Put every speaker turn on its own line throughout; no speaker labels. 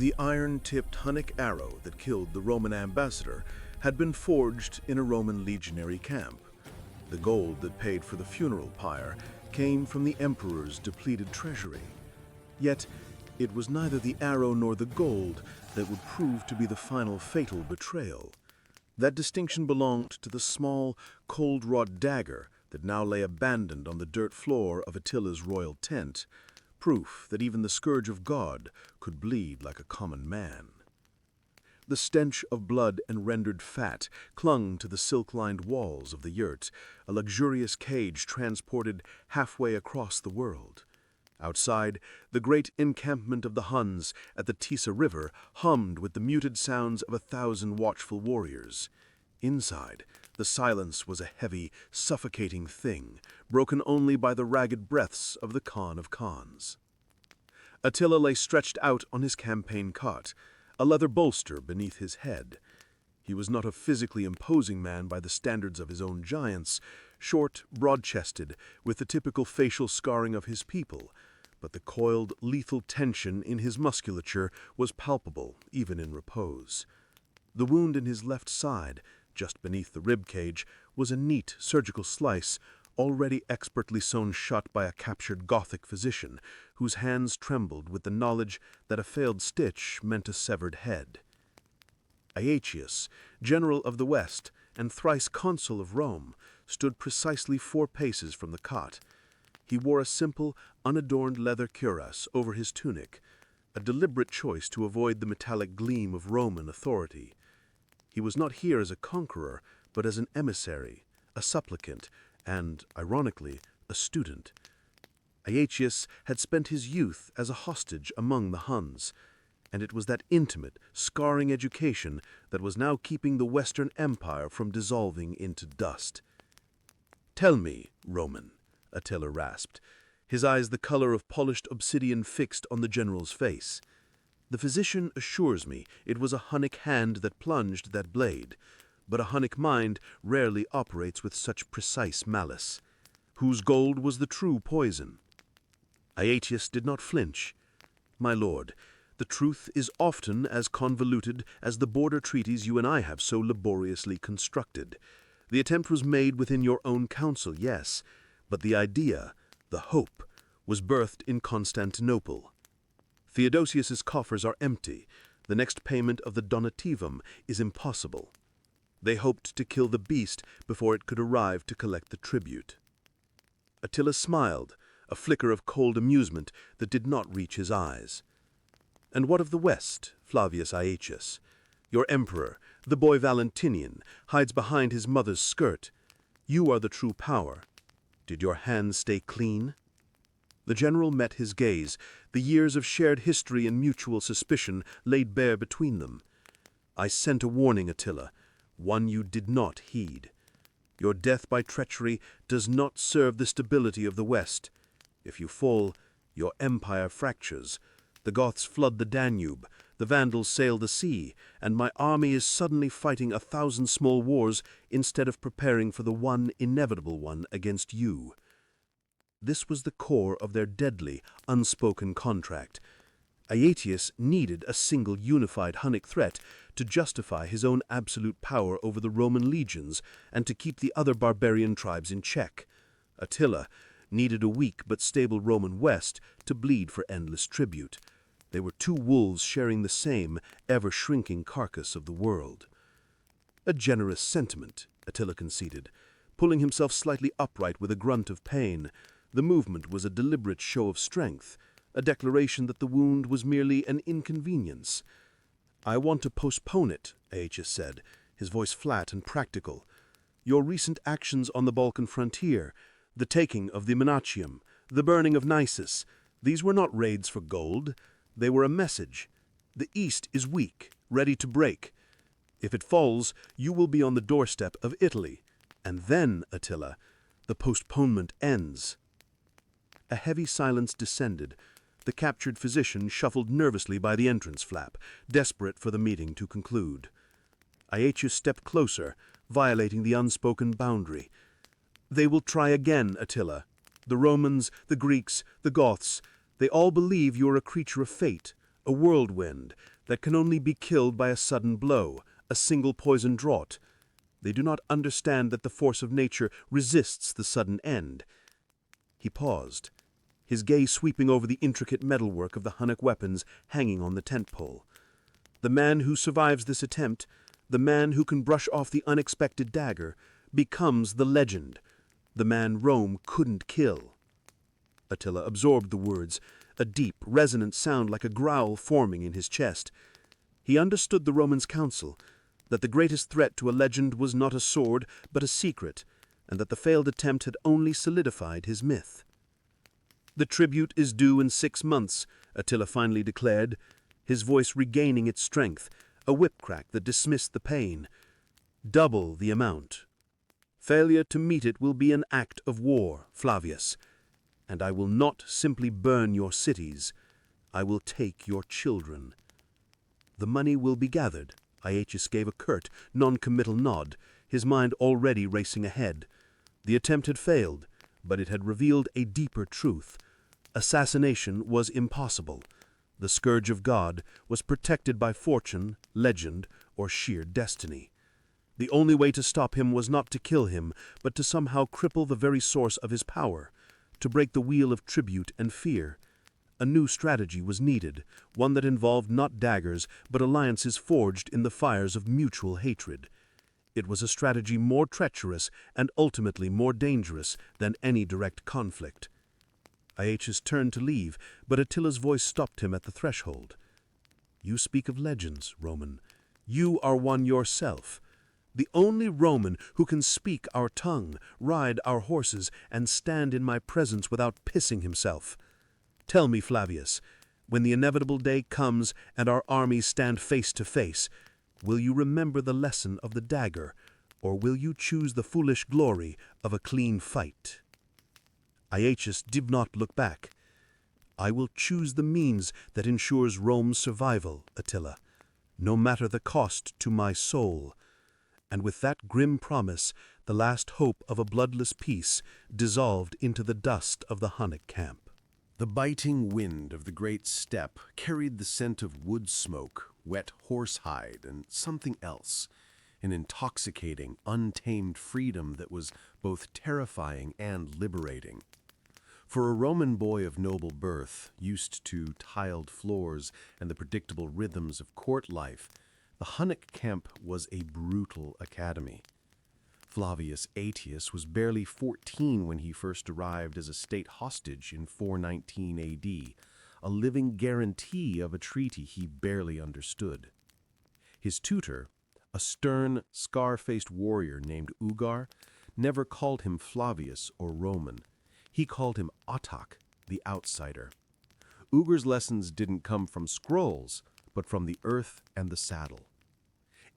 The iron-tipped Hunnic arrow that killed the Roman ambassador had been forged in a Roman legionary camp. The gold that paid for the funeral pyre came from the emperor's depleted treasury. Yet, it was neither the arrow nor the gold that would prove to be the final fatal betrayal. That distinction belonged to the small, cold-wrought dagger that now lay abandoned on the dirt floor of Attila's royal tent, proof that even the Scourge of God could bleed like a common man. The stench of blood and rendered fat clung to the silk-lined walls of the yurt, a luxurious cage transported halfway across the world. Outside, the great encampment of the Huns at the Tisa River hummed with the muted sounds of 1,000 watchful warriors. Inside, the silence was a heavy, suffocating thing, broken only by the ragged breaths of the Khan of Khans. Attila lay stretched out on his campaign cot, a leather bolster beneath his head. He was not a physically imposing man by the standards of his own giants, short, broad-chested, with the typical facial scarring of his people, but the coiled, lethal tension in his musculature was palpable, even in repose. The wound in his left side, just beneath the rib cage, was a neat surgical slice, already expertly sewn shut by a captured Gothic physician, whose hands trembled with the knowledge that a failed stitch meant a severed head. Aetius, general of the West and thrice consul of Rome, stood precisely 4 paces from the cot. He wore a simple, unadorned leather cuirass over his tunic, a deliberate choice to avoid the metallic gleam of Roman authority. He was not here as a conqueror, but as an emissary, a supplicant, and, ironically, a student. Aetius had spent his youth as a hostage among the Huns, and it was that intimate, scarring education that was now keeping the Western Empire from dissolving into dust. "Tell me, Roman," Attila rasped, his eyes the color of polished obsidian fixed on the general's face. "The physician assures me it was a Hunnic hand that plunged that blade, but a Hunnic mind rarely operates with such precise malice. Whose gold was the true poison?" Aetius did not flinch. "My lord, the truth is often as convoluted as the border treaties you and I have so laboriously constructed. The attempt was made within your own council, yes, but the idea, the hope, was birthed in Constantinople. Theodosius's coffers are empty. The next payment of the donativum is impossible. They hoped to kill the beast before it could arrive to collect the tribute." Attila smiled, a flicker of cold amusement that did not reach his eyes. "And what of the West, Flavius Aetius? Your emperor, the boy Valentinian, hides behind his mother's skirt. You are the true power. Did your hands stay clean?" The general met his gaze, the years of shared history and mutual suspicion laid bare between them. "I sent a warning, Attila, one you did not heed. Your death by treachery does not serve the stability of the West. If you fall, your empire fractures. The Goths flood the Danube, the Vandals sail the sea, and my army is suddenly fighting 1,000 small wars instead of preparing for the one inevitable one against you." This was the core of their deadly, unspoken contract. Aetius needed a single unified Hunnic threat to justify his own absolute power over the Roman legions and to keep the other barbarian tribes in check. Attila needed a weak but stable Roman West to bleed for endless tribute. They were 2 wolves sharing the same, ever-shrinking carcass of the world. "A generous sentiment," Attila conceded, pulling himself slightly upright with a grunt of pain. The movement was a deliberate show of strength, a declaration that the wound was merely an inconvenience. "I want to postpone it," Aetius said, his voice flat and practical. "Your recent actions on the Balkan frontier, the taking of the Monachium, the burning of Naissus, these were not raids for gold. They were a message. The East is weak, ready to break. If it falls, you will be on the doorstep of Italy. And then, Attila, the postponement ends." A heavy silence descended. The captured physician shuffled nervously by the entrance flap, desperate for the meeting to conclude. Aetius stepped closer, violating the unspoken boundary. "They will try again, Attila. The Romans, the Greeks, the Goths, they all believe you are a creature of fate,
a whirlwind that can only be killed by a sudden blow, a single poison draught. They do not understand that the force of nature resists the sudden end. He paused, his gaze sweeping over the intricate metalwork of the Hunnic weapons hanging on the tent pole. The man who survives this attempt, the man who can brush off the unexpected dagger, becomes the legend, the man Rome couldn't kill. Attila absorbed the words, a deep, resonant sound like a growl forming in his chest. He understood the Romans' counsel, that the greatest threat to a legend was not a sword, but a secret, and that the failed attempt had only solidified his myth. "The tribute is due in 6 months," Attila finally declared, his voice regaining its strength, a whip crack that dismissed the pain. "Double the amount. Failure to meet it will be an act of war, Flavius, and I will not simply burn your cities, I will take your children." "The money will be gathered." Aetius gave a curt, non-committal nod, his mind already racing ahead. The attempt had failed, but it had revealed a deeper truth. Assassination was impossible. The Scourge of God was protected by fortune, legend, or sheer destiny. The only way to stop him was not to kill him, but to somehow cripple the very source of his power, to break the wheel of tribute and fear. A new strategy was needed, one that involved not daggers, but alliances forged in the fires of mutual hatred. It was a strategy more treacherous and ultimately more dangerous than any direct conflict. Aetius turned to leave, but Attila's voice stopped him at the threshold. "You speak of legends, Roman. You are one yourself. The only Roman who can speak our tongue, ride our horses, and stand in my presence without pissing himself. Tell me, Flavius, when the inevitable day comes and our armies stand face to face, will you remember the lesson of the dagger, or will you choose the foolish glory of a clean fight?" Aetius did not look back. "I will choose the means that ensures Rome's survival, Attila, no matter the cost to my soul." And with that grim promise, the last hope of a bloodless peace dissolved into the dust of the Hunnic camp.
The biting wind of the great steppe carried the scent of wood smoke, wet horsehide, and something else, an intoxicating, untamed freedom that was both terrifying and liberating. For a Roman boy of noble birth, used to tiled floors and the predictable rhythms of court life, the Hunnic camp was a brutal academy. Flavius Aetius was barely 14 when he first arrived as a state hostage in 419 AD, a living guarantee of a treaty he barely understood. His tutor, a stern, scar-faced warrior named Ugar, never called him Flavius or Roman. He called him Autak, the outsider. Ugar's lessons didn't come from scrolls, but from the earth and the saddle.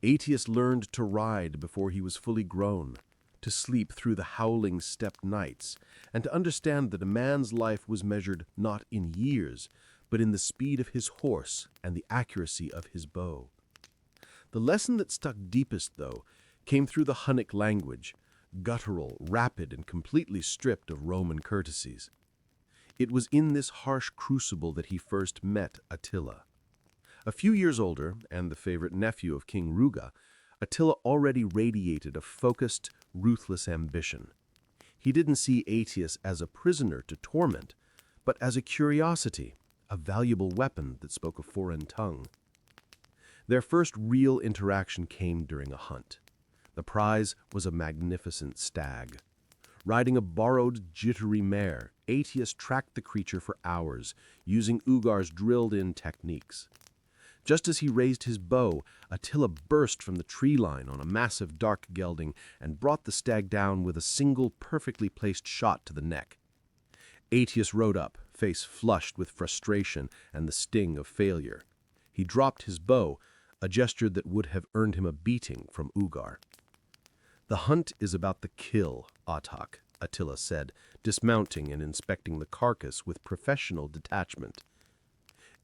Aetius learned to ride before he was fully grown, to sleep through the howling steppe nights, and to understand that a man's life was measured not in years, but in the speed of his horse and the accuracy of his bow. The lesson that stuck deepest, though, came through the Hunnic language, guttural, rapid, and completely stripped of Roman courtesies. It was in this harsh crucible that he first met Attila. A few years older, and the favorite nephew of King Ruga, Attila already radiated a focused, ruthless ambition. He didn't see Aetius as a prisoner to torment, but as a curiosity, a valuable weapon that spoke a foreign tongue. Their first real interaction came during a hunt. The prize was a magnificent stag. Riding a borrowed, jittery mare, Aetius tracked the creature for hours, using Ugar's drilled-in techniques. Just as he raised his bow, Attila burst from the tree line on a massive dark gelding and brought the stag down with a single perfectly placed shot to the neck. Aetius rode up, face flushed with frustration and the sting of failure. He dropped his bow, a gesture that would have earned him a beating from Ugar. "The hunt is about the kill, Autak," Attila said, dismounting and inspecting the carcass with professional detachment.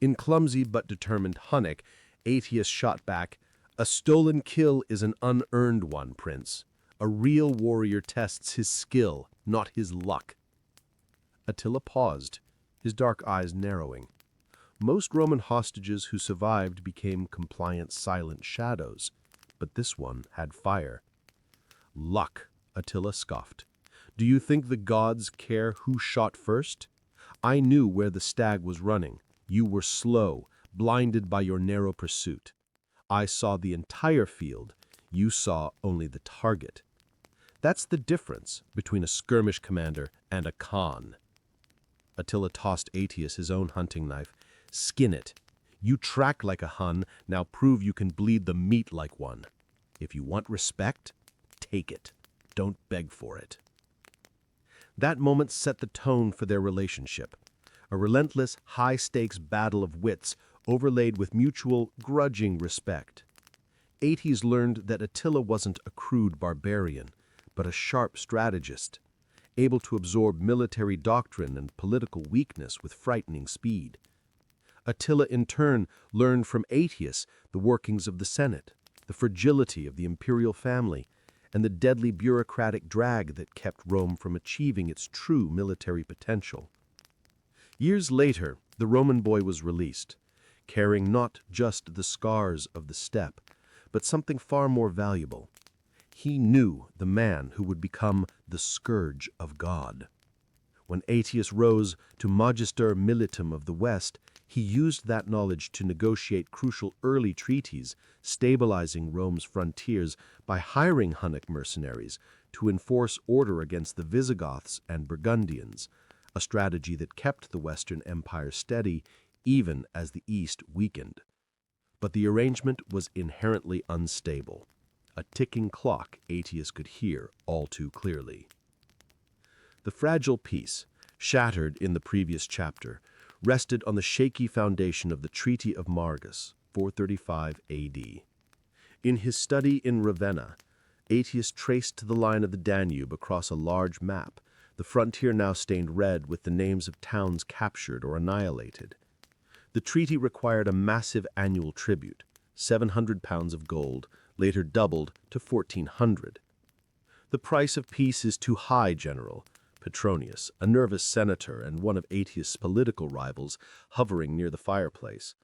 In clumsy but determined Hunnic, Aetius shot back, "A stolen kill is an unearned one, Prince. A real warrior tests his skill, not his luck." Attila paused, his dark eyes narrowing. Most Roman hostages who survived became compliant, silent shadows, but this one had fire. Luck, Attila scoffed. Do you think the gods care who shot first? I knew where the stag was running. You were slow, blinded by your narrow pursuit. I saw the entire field. You saw only the target. That's the difference between a skirmish commander and a Khan. Attila tossed Aetius his own hunting knife. Skin it. You track like a Hun, now prove you can bleed the meat like one. If you want respect, take it. Don't beg for it. That moment set the tone for their relationship. A relentless, high-stakes battle of wits overlaid with mutual, grudging respect. Aetius learned that Attila wasn't a crude barbarian, but a sharp strategist, able to absorb military doctrine and political weakness with frightening speed. Attila, in turn, learned from Aetius the workings of the Senate, the fragility of the imperial family, and the deadly bureaucratic drag that kept Rome from achieving its true military potential. Years later, the Roman boy was released, carrying not just the scars of the steppe, but something far more valuable. He knew the man who would become the Scourge of God. When Aetius rose to Magister Militum of the West, he used that knowledge to negotiate crucial early treaties, stabilizing Rome's frontiers by hiring Hunnic mercenaries to enforce order against the Visigoths and Burgundians, a strategy that kept the Western Empire steady even as the East weakened. But the arrangement was inherently unstable. A ticking clock Aetius could hear all too clearly. The fragile peace, shattered in the previous chapter, rested on the shaky foundation of the Treaty of Margus, 435 A.D. In his study in Ravenna, Aetius traced the line of the Danube across a large map, the frontier now stained red with the names of towns captured or annihilated. The treaty required a massive annual tribute, 700 pounds of gold, later doubled to 1,400. The price of peace is too high, General. Petronius, a nervous senator and one of Aetius' political rivals, hovering near the fireplace.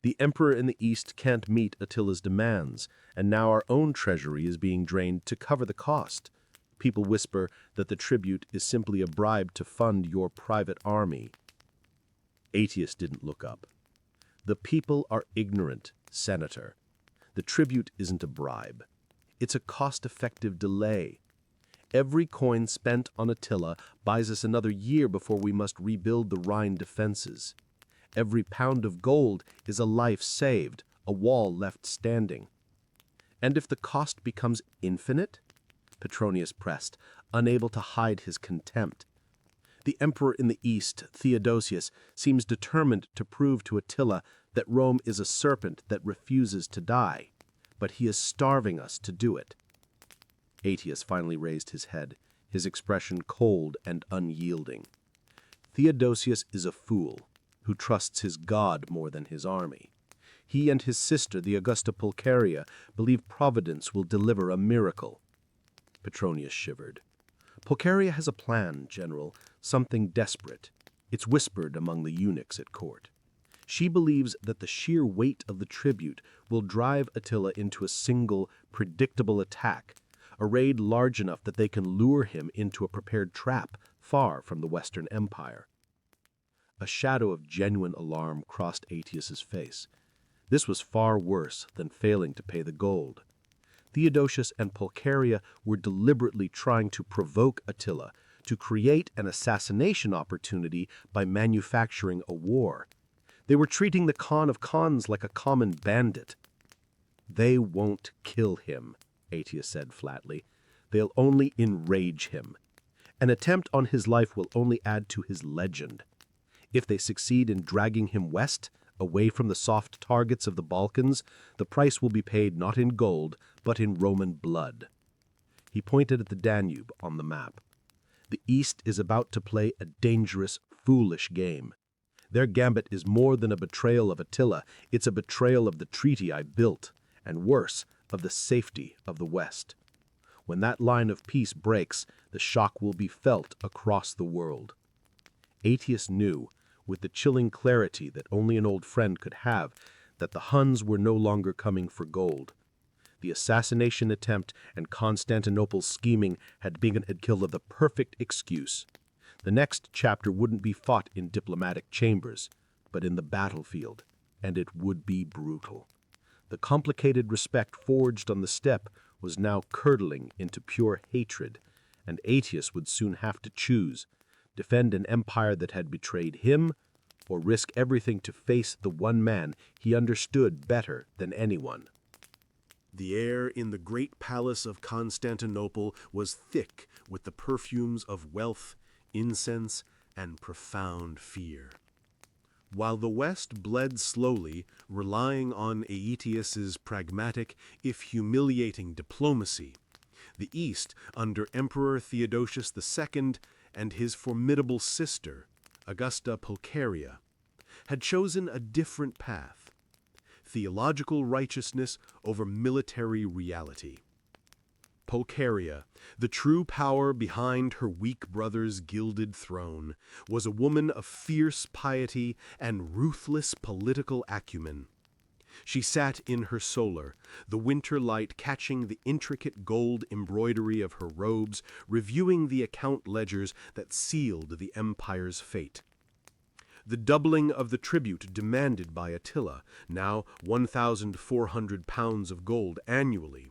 The emperor in the east can't meet Attila's demands, and now our own treasury is being drained to cover the cost. People whisper that the tribute is simply a bribe to fund your private army. Aetius didn't look up. The people are ignorant, Senator. The tribute isn't a bribe. It's a cost-effective delay. Every coin spent on Attila buys us another year before we must rebuild the Rhine defenses. Every pound of gold is a life saved, a wall left standing. And if the cost becomes infinite? Petronius pressed, unable to hide his contempt. The emperor in the east, Theodosius, seems determined to prove to Attila that Rome is a serpent that refuses to die, but he is starving us to do it. Aetius finally raised his head, his expression cold and unyielding. Theodosius is a fool who trusts his god more than his army. He and his sister, the Augusta Pulcheria, believe Providence will deliver a miracle. Petronius shivered. Pulcheria has a plan, General, something desperate. It's whispered among the eunuchs at court. She believes that the sheer weight of the tribute will drive Attila into a single, predictable attack, a raid large enough that they can lure him into a prepared trap far from the Western Empire. A shadow of genuine alarm crossed Aetius's face. This was far worse than failing to pay the gold. Theodosius and Pulcheria were deliberately trying to provoke Attila, to create an assassination opportunity by manufacturing a war. They were treating the Khan of Khans like a common bandit. They won't kill him, Aetius said flatly. They'll only enrage him. An attempt on his life will only add to his legend. If they succeed in dragging him west, away from the soft targets of the Balkans, the price will be paid not in gold, but in Roman blood. He pointed at the Danube on the map. The East is about to play a dangerous, foolish game. Their gambit is more than a betrayal of Attila, it's a betrayal of the treaty I built, and worse, of the safety of the West. When that line of peace breaks, the shock will be felt across the world. Aetius knew with the chilling clarity that only an old friend could have, that the Huns were no longer coming for gold. The assassination attempt and Constantinople's scheming had killed the perfect excuse. The next chapter wouldn't be fought in diplomatic chambers, but in the battlefield, and it would be brutal. The complicated respect forged on the steppe was now curdling into pure hatred, and Aetius would soon have to choose: defend an empire that had betrayed him, or risk everything to face the one man he understood better than anyone.
The air in the great palace of Constantinople was thick with the perfumes of wealth, incense, and profound fear. While the West bled slowly, relying on Aetius's pragmatic, if humiliating diplomacy, the East, under Emperor Theodosius II and his formidable sister, Augusta Pulcheria, had chosen a different path: theological righteousness over military reality. Pulcheria, the true power behind her weak brother's gilded throne, was a woman of fierce piety and ruthless political acumen. She sat in her solar, the winter light catching the intricate gold embroidery of her robes, reviewing the account ledgers that sealed the empire's fate. The doubling of the tribute demanded by Attila, now 1,400 pounds of gold annually,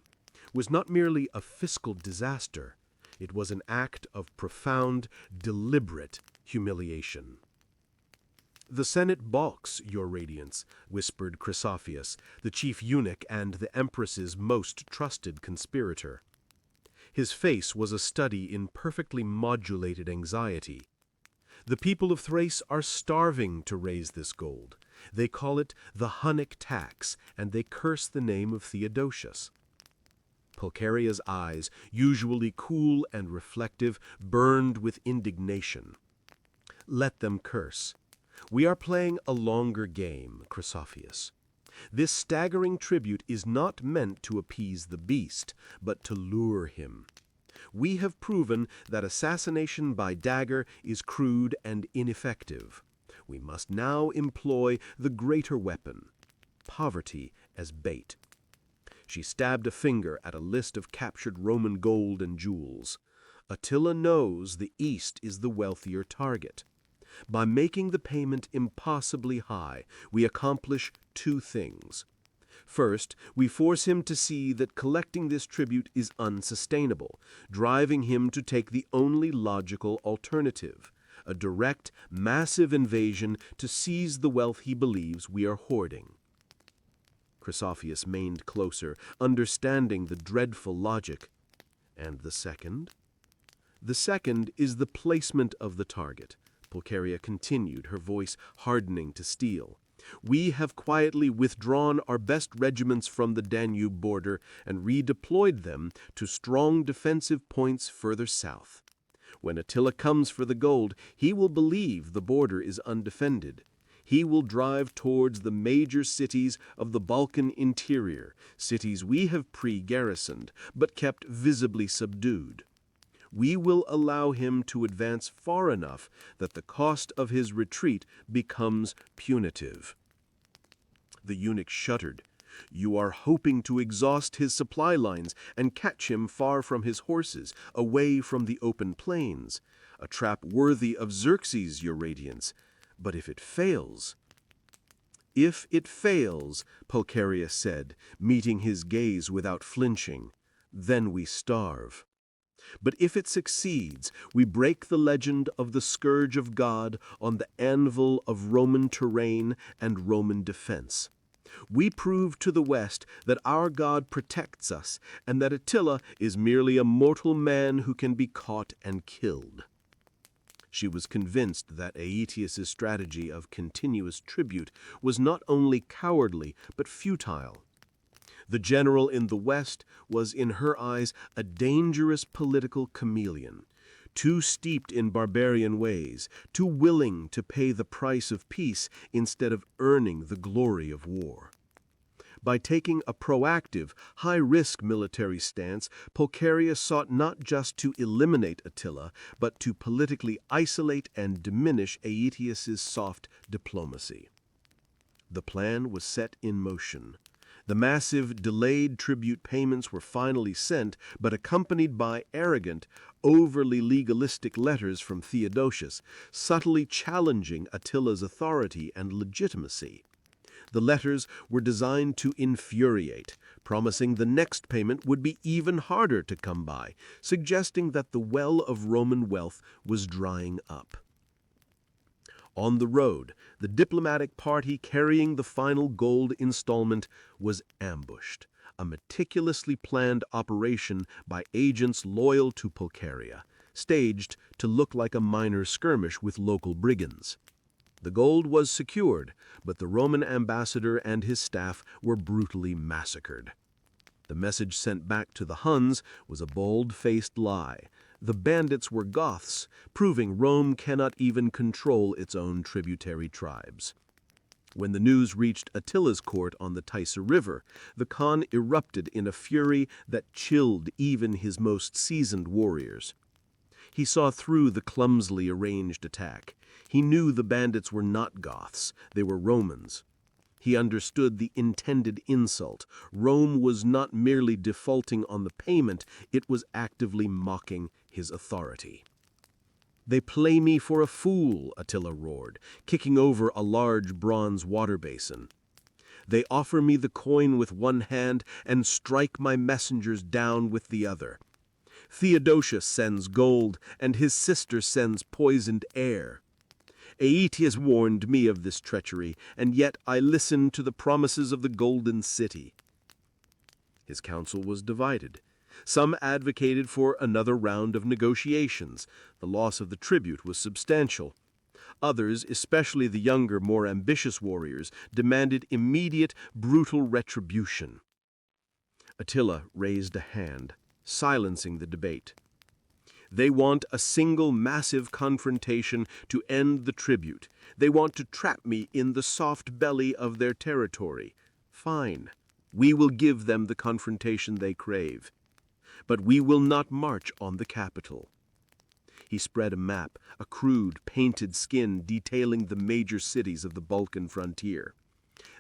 was not merely a fiscal disaster, it was an act of profound, deliberate humiliation. "The Senate balks, your radiance," whispered Chrysophius, the chief eunuch and the Empress's most trusted conspirator. His face was a study in perfectly modulated anxiety. "The people of Thrace are starving to raise this gold. They call it the Hunnic tax, and they curse the name of Theodosius." Pulcheria's eyes, usually cool and reflective, burned with indignation. "Let them curse. We are playing a longer game, Chrysophius. This staggering tribute is not meant to appease the beast, but to lure him. We have proven that assassination by dagger is crude and ineffective. We must now employ the greater weapon: poverty as bait." She stabbed a finger at a list of captured Roman gold and jewels. "Attila knows the East is the wealthier target. By making the payment impossibly high, we accomplish two things. First, we force him to see that collecting this tribute is unsustainable, driving him to take the only logical alternative: a direct, massive invasion to seize the wealth he believes we are hoarding." Chrysophius leaned closer, understanding the dreadful logic. "And the second?" "The second is the placement of the target," Pulcheria continued, her voice hardening to steel. "We have quietly withdrawn our best regiments from the Danube border and redeployed them to strong defensive points further south. When Attila comes for the gold, he will believe the border is undefended. He will drive towards the major cities of the Balkan interior, cities we have pre-garrisoned, but kept visibly subdued. We will allow him to advance far enough that the cost of his retreat becomes punitive." The eunuch shuddered. "You are hoping to exhaust his supply lines and catch him far from his horses, away from the open plains. A trap worthy of Xerxes, your radiance. But if it fails—" "If it fails," Pulcheria said, meeting his gaze without flinching, "then we starve. But if it succeeds, we break the legend of the Scourge of God on the anvil of Roman terrain and Roman defense. We prove to the West that our God protects us and that Attila is merely a mortal man who can be caught and killed." She was convinced that Aetius's strategy of continuous tribute was not only cowardly but futile. The general in the West was, in her eyes, a dangerous political chameleon, too steeped in barbarian ways, too willing to pay the price of peace instead of earning the glory of war. By taking a proactive, high-risk military stance, Pulcheria sought not just to eliminate Attila, but to politically isolate and diminish Aetius's soft diplomacy. The plan was set in motion. The massive, delayed tribute payments were finally sent, but accompanied by arrogant, overly legalistic letters from Theodosius, subtly challenging Attila's authority and legitimacy. The letters were designed to infuriate, promising the next payment would be even harder to come by, suggesting that the well of Roman wealth was drying up. On the road, the diplomatic party carrying the final gold installment was ambushed, a meticulously planned operation by agents loyal to Pulcheria, staged to look like a minor skirmish with local brigands. The gold was secured, but the Roman ambassador and his staff were brutally massacred. The message sent back to the Huns was a bold-faced lie. The bandits were Goths, proving Rome cannot even control its own tributary tribes. When the news reached Attila's court on the Tysa River, the Khan erupted in a fury that chilled even his most seasoned warriors. He saw through the clumsily arranged attack. He knew the bandits were not Goths, they were Romans. He understood the intended insult. Rome was not merely defaulting on the payment, it was actively mocking his authority. "They play me for a fool," Attila roared, kicking over a large bronze water basin. "They offer me the coin with one hand and strike my messengers down with the other. Theodosius sends gold, and his sister sends poisoned air. Aetius warned me of this treachery, and yet I listened to the promises of the Golden City." His council was divided. Some advocated for another round of negotiations. The loss of the tribute was substantial. Others, especially the younger, more ambitious warriors, demanded immediate, brutal retribution. Attila raised a hand, silencing the debate. "They want a single massive confrontation to end the tribute. They want to trap me in the soft belly of their territory. Fine. We will give them the confrontation they crave. But we will not march on the capital." He spread a map, a crude, painted skin detailing the major cities of the Balkan frontier.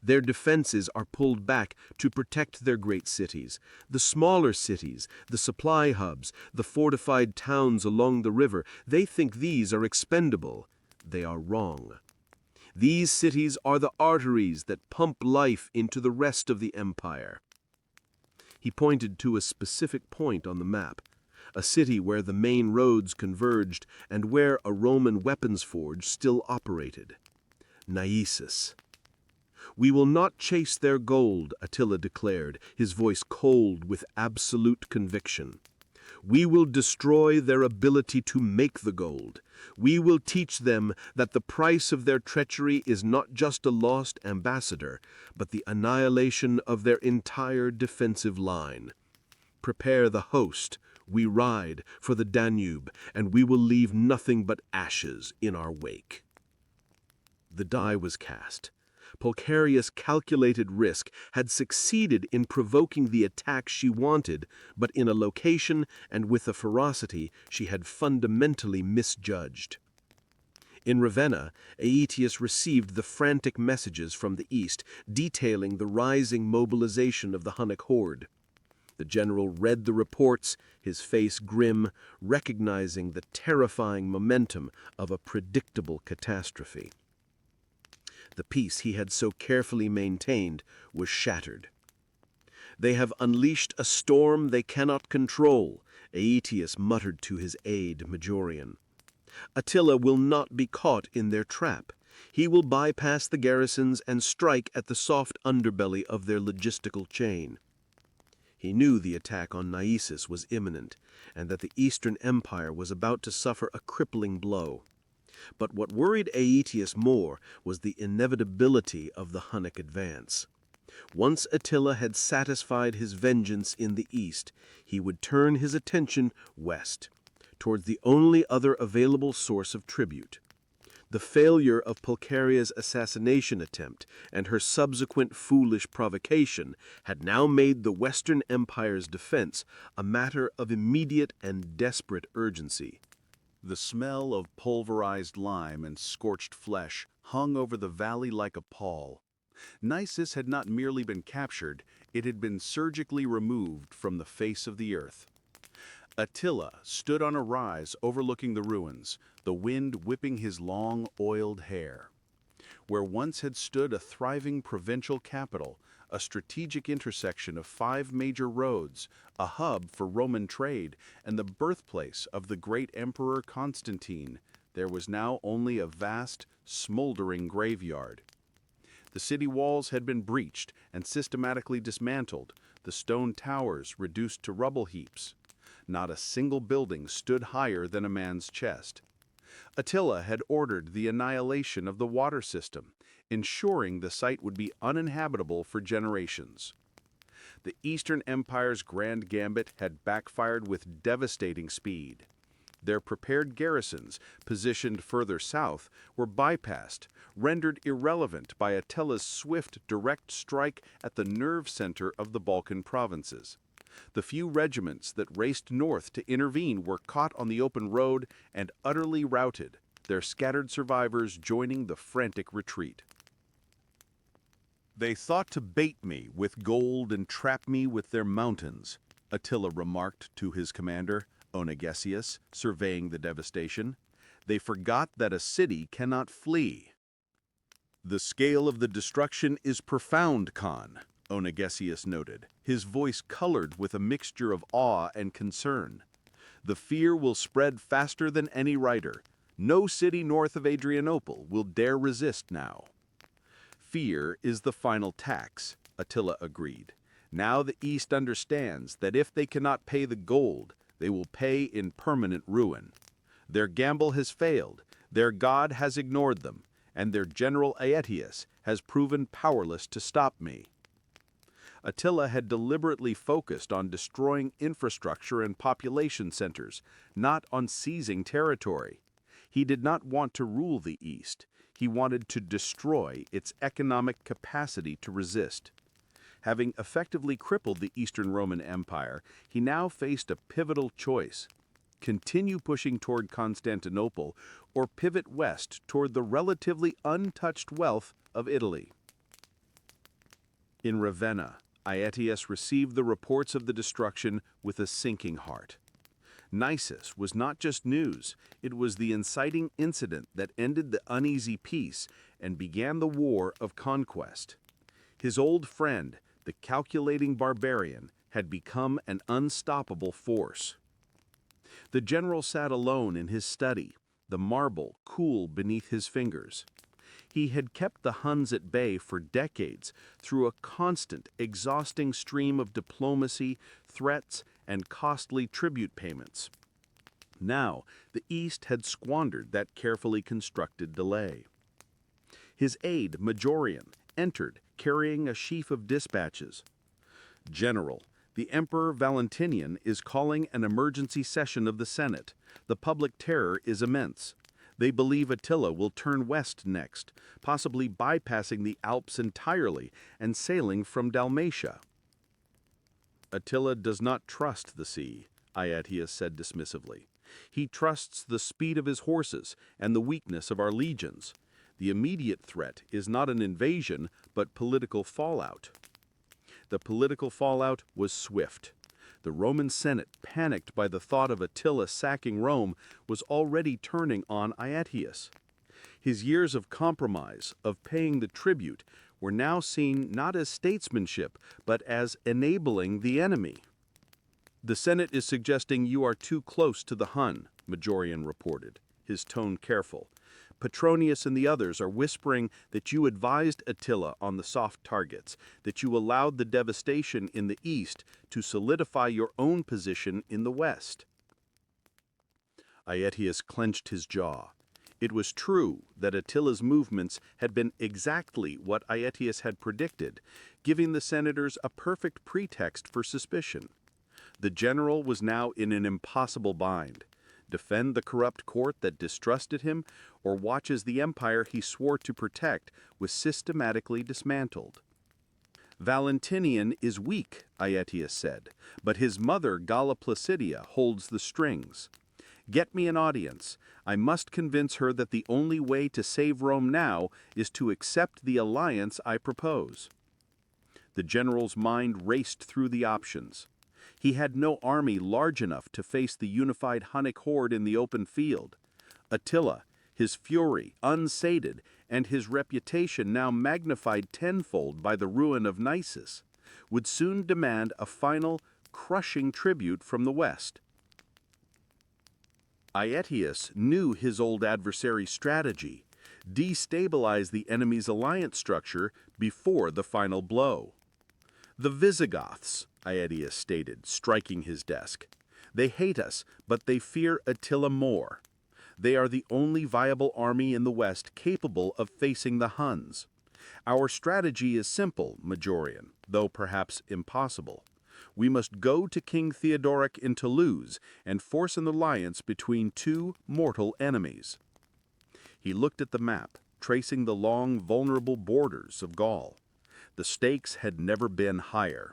Their defenses are pulled back to protect their great cities. The smaller cities, the supply hubs, the fortified towns along the river, they think these are expendable. They are wrong. These cities are the arteries that pump life into the rest of the empire. He pointed to a specific point on the map, a city where the main roads converged and where a Roman weapons forge still operated. Naissus. "We will not chase their gold," Attila declared, his voice cold with absolute conviction. "We will destroy their ability to make the gold. We will teach them that the price of their treachery is not just a lost ambassador, but the annihilation of their entire defensive line. Prepare the host. We ride for the Danube, and we will leave nothing but ashes in our wake." The die was cast. Pulcheria's calculated risk had succeeded in provoking the attack she wanted, but in a location and with a ferocity she had fundamentally misjudged. In Ravenna, Aetius received the frantic messages from the east, detailing the rising mobilization of the Hunnic horde. The general read the reports, his face grim, recognizing the terrifying momentum of a predictable catastrophe. The peace he had so carefully maintained was shattered. "They have unleashed a storm they cannot control," Aetius muttered to his aide Majorian. "Attila will not be caught in their trap. He will bypass the garrisons and strike at the soft underbelly of their logistical chain." He knew the attack on Naissus was imminent, and that the Eastern Empire was about to suffer a crippling blow. But what worried Aetius more was the inevitability of the Hunnic advance. Once Attila had satisfied his vengeance in the east, he would turn his attention west, towards the only other available source of tribute. The failure of Pulcheria's assassination attempt and her subsequent foolish provocation had now made the Western Empire's defense a matter of immediate and desperate urgency.
The smell of pulverized lime and scorched flesh hung over the valley like a pall. Naissus had not merely been captured, it had been surgically removed from the face of the earth. Attila stood on a rise overlooking the ruins, the wind whipping his long, oiled hair. Where once had stood a thriving provincial capital, a strategic intersection of 5 major roads, a hub for Roman trade, and the birthplace of the great Emperor Constantine, there was now only a vast, smoldering graveyard. The city walls had been breached and systematically dismantled, the stone towers reduced to rubble heaps. Not a single building stood higher than a man's chest. Attila had ordered the annihilation of the water system, ensuring the site would be uninhabitable for generations. The Eastern Empire's grand gambit had backfired with devastating speed. Their prepared garrisons, positioned further south, were bypassed, rendered irrelevant by Attila's swift, direct strike at the nerve center of the Balkan provinces. The few regiments that raced north to intervene were caught on the open road and utterly routed, their scattered survivors joining the frantic retreat.
"They thought to bait me with gold and trap me with their mountains," Attila remarked to his commander, Onegesius, surveying the devastation. "They forgot that a city cannot flee." "The scale of the destruction is profound, Khan," Onegesius noted, his voice colored with a mixture of awe and concern. "The fear will spread faster than any rider. No city north of Adrianople will dare resist now." "Fear is the final tax," Attila agreed. "Now the East understands that if they cannot pay the gold, they will pay in permanent ruin. Their gamble has failed, their god has ignored them, and their general Aetius has proven powerless to stop me." Attila had deliberately focused on destroying infrastructure and population centers, not on seizing territory. He did not want to rule the East. He wanted to destroy its economic capacity to resist. Having effectively crippled the Eastern Roman Empire, he now faced a pivotal choice: continue pushing toward Constantinople or pivot west toward the relatively untouched wealth of Italy. In Ravenna, Aetius received the reports of the destruction with a sinking heart. Naissus was not just news, it was the inciting incident that ended the uneasy peace and began the war of conquest. His old friend, the calculating barbarian, had become an unstoppable force. The general sat alone in his study, the marble cool beneath his fingers. He had kept the Huns at bay for decades through a constant, exhausting stream of diplomacy, threats, and costly tribute payments. Now, the East had squandered that carefully constructed delay. His aide, Majorian, entered, carrying a sheaf of dispatches. "General, the Emperor Valentinian is calling an emergency session of the Senate. The public terror is immense. They believe Attila will turn west next, possibly bypassing the Alps entirely and sailing from Dalmatia." "Attila does not trust the sea," Aetius said dismissively. "He trusts the speed of his horses and the weakness of our legions. The immediate threat is not an invasion, but political fallout." The political fallout was swift. The Roman Senate, panicked by the thought of Attila sacking Rome, was already turning on Aetius. His years of compromise, of paying the tribute, were now seen not as statesmanship, but as enabling the enemy. "The Senate is suggesting you are too close to the Hun," Majorian reported, his tone careful. "Petronius and the others are whispering that you advised Attila on the soft targets, that you allowed the devastation in the east to solidify your own position in the west." Aetius clenched his jaw. It was true that Attila's movements had been exactly what Aetius had predicted, giving the senators a perfect pretext for suspicion. The general was now in an impossible bind.
defend the corrupt court that distrusted him, or watch as the empire he swore to protect was systematically dismantled. Valentinian is weak, Aetius said, but his mother Galla Placidia holds the strings. Get me an audience. I must convince her that the only way to save Rome now is to accept the alliance I propose. The general's mind raced through the options. He had no army large enough to face the unified Hunnic horde in the open field. Attila, his fury unsated, and his reputation now magnified tenfold by the ruin of Naissus, would soon demand a final, crushing tribute from the West. Aetius knew his old adversary's strategy: destabilize the enemy's alliance structure before the final blow. The Visigoths, Aetius stated, striking his desk. They hate us, but they fear Attila more. They are the only viable army in the West capable of facing the Huns. Our strategy is simple, Majorian, though perhaps impossible. We must go to King Theodoric in Toulouse and force an alliance between two mortal enemies. He looked at the map, tracing the long, vulnerable borders of Gaul. The stakes had never been higher.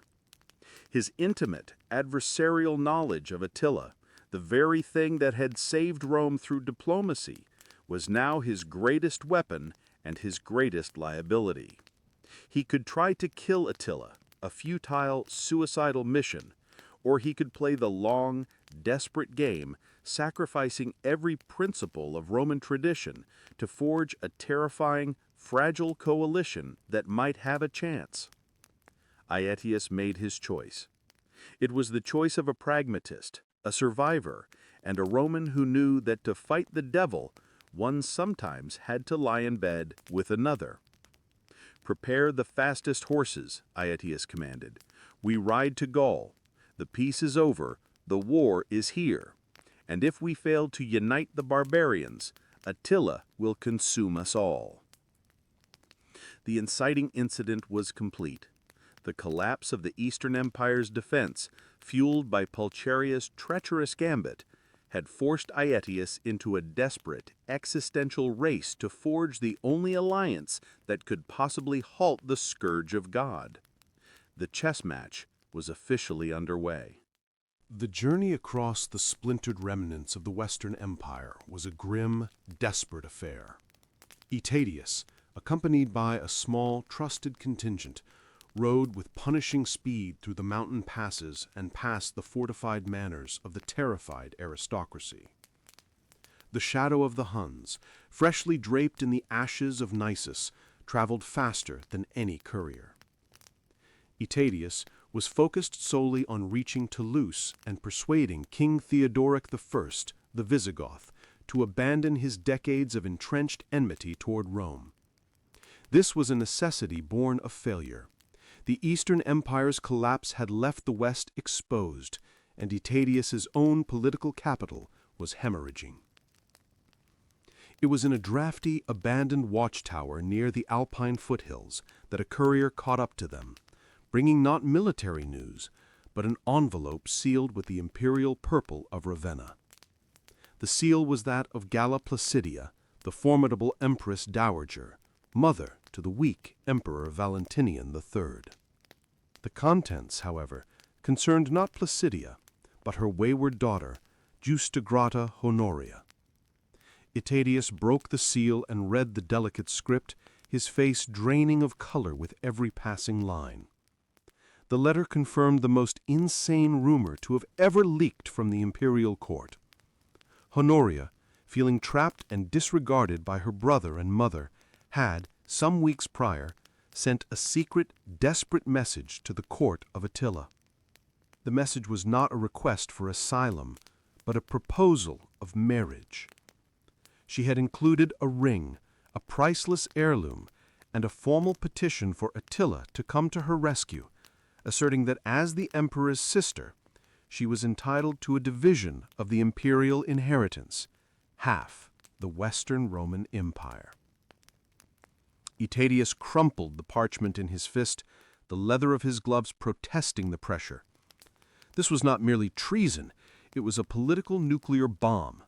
His intimate, adversarial knowledge of Attila, the very thing that had saved Rome through diplomacy, was now his greatest weapon and his greatest liability. He could try to kill Attila, a futile, suicidal mission, or he could play the long, desperate game, sacrificing every principle of Roman tradition to forge a terrifying, fragile coalition that might have a chance. Aetius made his choice. It was the choice of a pragmatist, a survivor, and a Roman who knew that to fight the devil, one sometimes had to lie in bed with another. Prepare the fastest horses, Aetius commanded. We ride to Gaul. The peace is over, the war is here. And if we fail to unite the barbarians, Attila will consume us all. The inciting incident was complete. The collapse of the Eastern Empire's defense, fueled by Pulcheria's treacherous gambit, had forced Aetius into a desperate, existential race to forge the only alliance that could possibly halt the Scourge of God. The chess match was officially underway.
The journey across the splintered remnants of the Western Empire was a grim, desperate affair. Aetius, accompanied by a small, trusted contingent, rode with punishing speed through the mountain passes and past the fortified manors of the terrified aristocracy. The shadow of the Huns, freshly draped in the ashes of Naissus, traveled faster than any courier. Aetius was focused solely on reaching Toulouse and persuading King Theodoric I, the Visigoth, to abandon his decades of entrenched enmity toward Rome. This was a necessity born of failure. The Eastern Empire's collapse had left the West exposed, and Aetius's own political capital was hemorrhaging. It was in a drafty, abandoned watchtower near the Alpine foothills that a courier caught up to them, bringing not military news, but an envelope sealed with the imperial purple of Ravenna. The seal was that of Galla Placidia, the formidable Empress Dowager, mother to the weak Emperor Valentinian III. The contents, however, concerned not Placidia, but her wayward daughter, Justa Grata Honoria. Aetius broke the seal and read the delicate script, his face draining of color with every passing line. The letter confirmed the most insane rumor to have ever leaked from the imperial court. Honoria, feeling trapped and disregarded by her brother and mother, had, some weeks prior, sent a secret, desperate message to the court of Attila. The message was not a request for asylum, but a proposal of marriage. She had included a ring, a priceless heirloom, and a formal petition for Attila to come to her rescue, asserting that as the emperor's sister, she was entitled to a division of the imperial inheritance, half the Western Roman Empire. Aetius crumpled the parchment in his fist, the leather of his gloves protesting the pressure. This was not merely treason, it was a political nuclear bomb,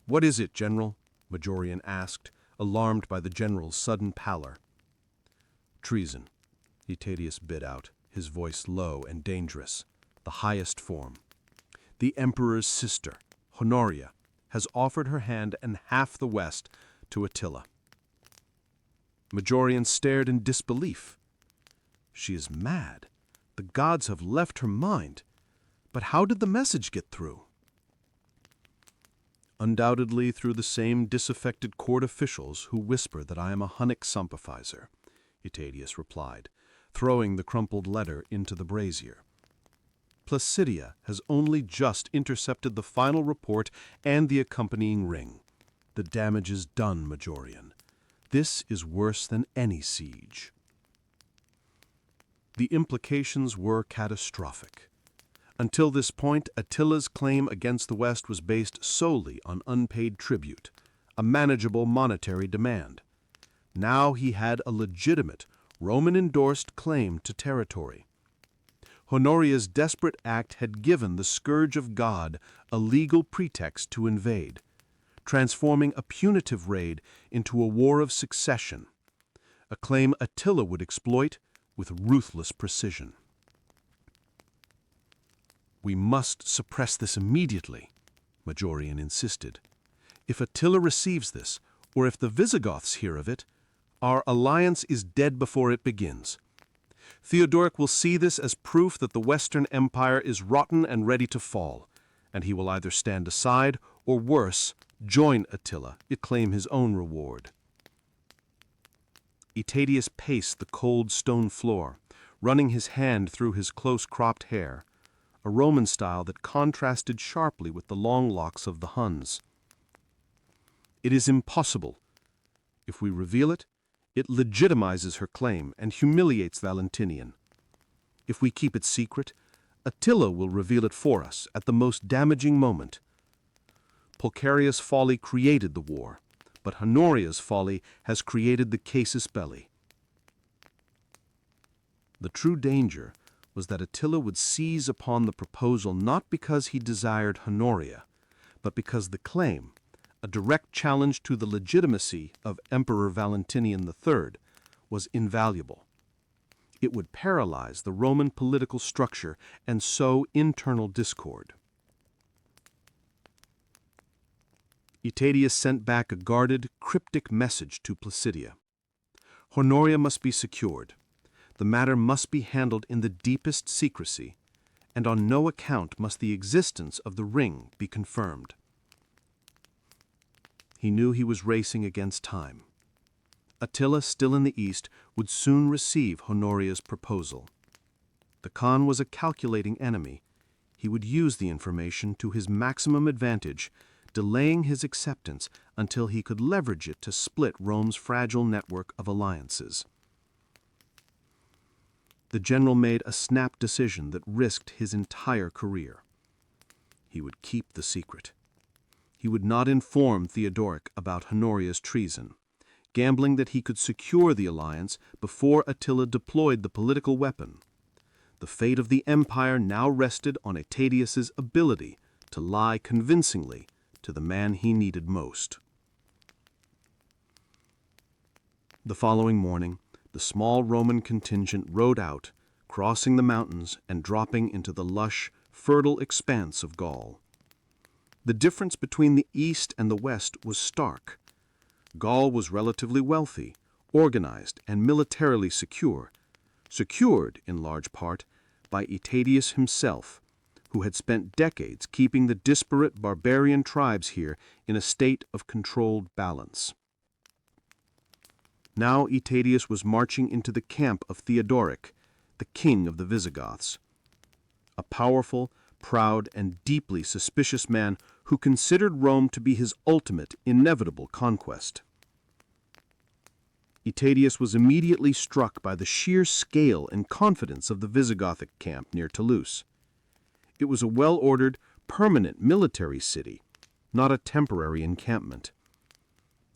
"What is it, General?" Majorian asked, alarmed by the general's sudden pallor. "Treason," Aetius bit out, his voice low and dangerous, the highest form. "The emperor's sister, Honoria, has offered her hand and half the West to Attila." Majorian stared in disbelief. "She is mad. The gods have left her mind. But how did the message get through?" "Undoubtedly through the same disaffected court officials who whisper that I am a Hunnic sympathizer," Aetius replied, throwing the crumpled letter into the brazier. "Placidia has only just intercepted the final report and the accompanying ring. The damage is done, Majorian. This is worse than any siege." The implications were catastrophic. Until this point, Attila's claim against the West was based solely on unpaid tribute, a manageable monetary demand. Now he had a legitimate, Roman-endorsed claim to territory. Honoria's desperate act had given the Scourge of God a legal pretext to invade, transforming a punitive raid into a war of succession, a claim Attila would exploit with ruthless precision. "We must suppress this immediately," Majorian insisted. "If Attila receives this, or if the Visigoths hear of it, our alliance is dead before it begins. Theodoric will see this as proof that the Western Empire is rotten and ready to fall, and he will either stand aside or, worse, join Attila and claim his own reward." Aetius paced the cold stone floor, running his hand through his close-cropped hair, a Roman style that contrasted sharply with the long locks of the Huns. "It is impossible. If we reveal it, it legitimizes her claim and humiliates Valentinian. If we keep it secret, Attila will reveal it for us at the most damaging moment. Pulcheria's folly created the war, but Honoria's folly has created the Casus Belli." The true danger was that Attila would seize upon the proposal not because he desired Honoria, but because the claim, a direct challenge to the legitimacy of Emperor Valentinian III, was invaluable. It would paralyze the Roman political structure and sow internal discord. Aetius sent back a guarded, cryptic message to Placidia. "Honoria must be secured. The matter must be handled in the deepest secrecy, and on no account must the existence of the ring be confirmed." He knew he was racing against time. Attila, still in the east, would soon receive Honoria's proposal. The Khan was a calculating enemy. He would use the information to his maximum advantage, delaying his acceptance until he could leverage it to split Rome's fragile network of alliances. The general made a snap decision that risked his entire career. He would keep the secret. He would not inform Theodoric about Honoria's treason, gambling that he could secure the alliance before Attila deployed the political weapon. The fate of the empire now rested on Aetius's ability to lie convincingly to the man he needed most. The following morning, the small Roman contingent rode out, crossing the mountains and dropping into the lush, fertile expanse of Gaul. The difference between the east and the west was stark. Gaul was relatively wealthy, organized, and militarily secure, secured, in large part, by Aetius himself, who had spent decades keeping the disparate barbarian tribes here in a state of controlled balance. Now Aetius was marching into the camp of Theodoric, the king of the Visigoths. A powerful, proud, and deeply suspicious man who considered Rome to be his ultimate, inevitable conquest. Aetius was immediately struck by the sheer scale and confidence of the Visigothic camp near Toulouse. It was a well-ordered, permanent military city, not a temporary encampment.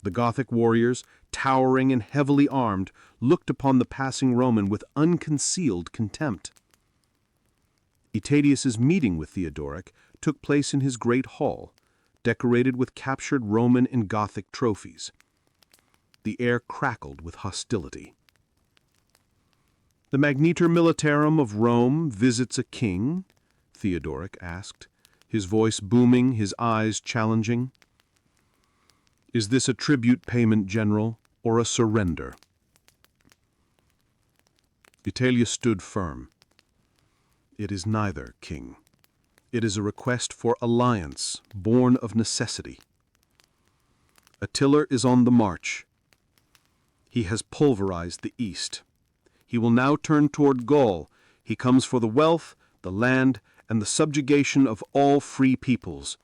The Gothic warriors, towering and heavily armed, looked upon the passing Roman with unconcealed contempt. Aetius's meeting with Theodoric took place in his great hall,
decorated with captured Roman and Gothic trophies. The air crackled with hostility. "The Magniter Militarum of Rome visits a king?" Theodoric asked, his voice booming, his eyes challenging. "Is this a tribute payment, General, or a surrender?" Aetius stood firm. "It is neither, King. It is a request for alliance, born of necessity. Attila is on the march. He has pulverized the east. He will now turn toward Gaul. He comes for the wealth, the land, and the subjugation of all free peoples.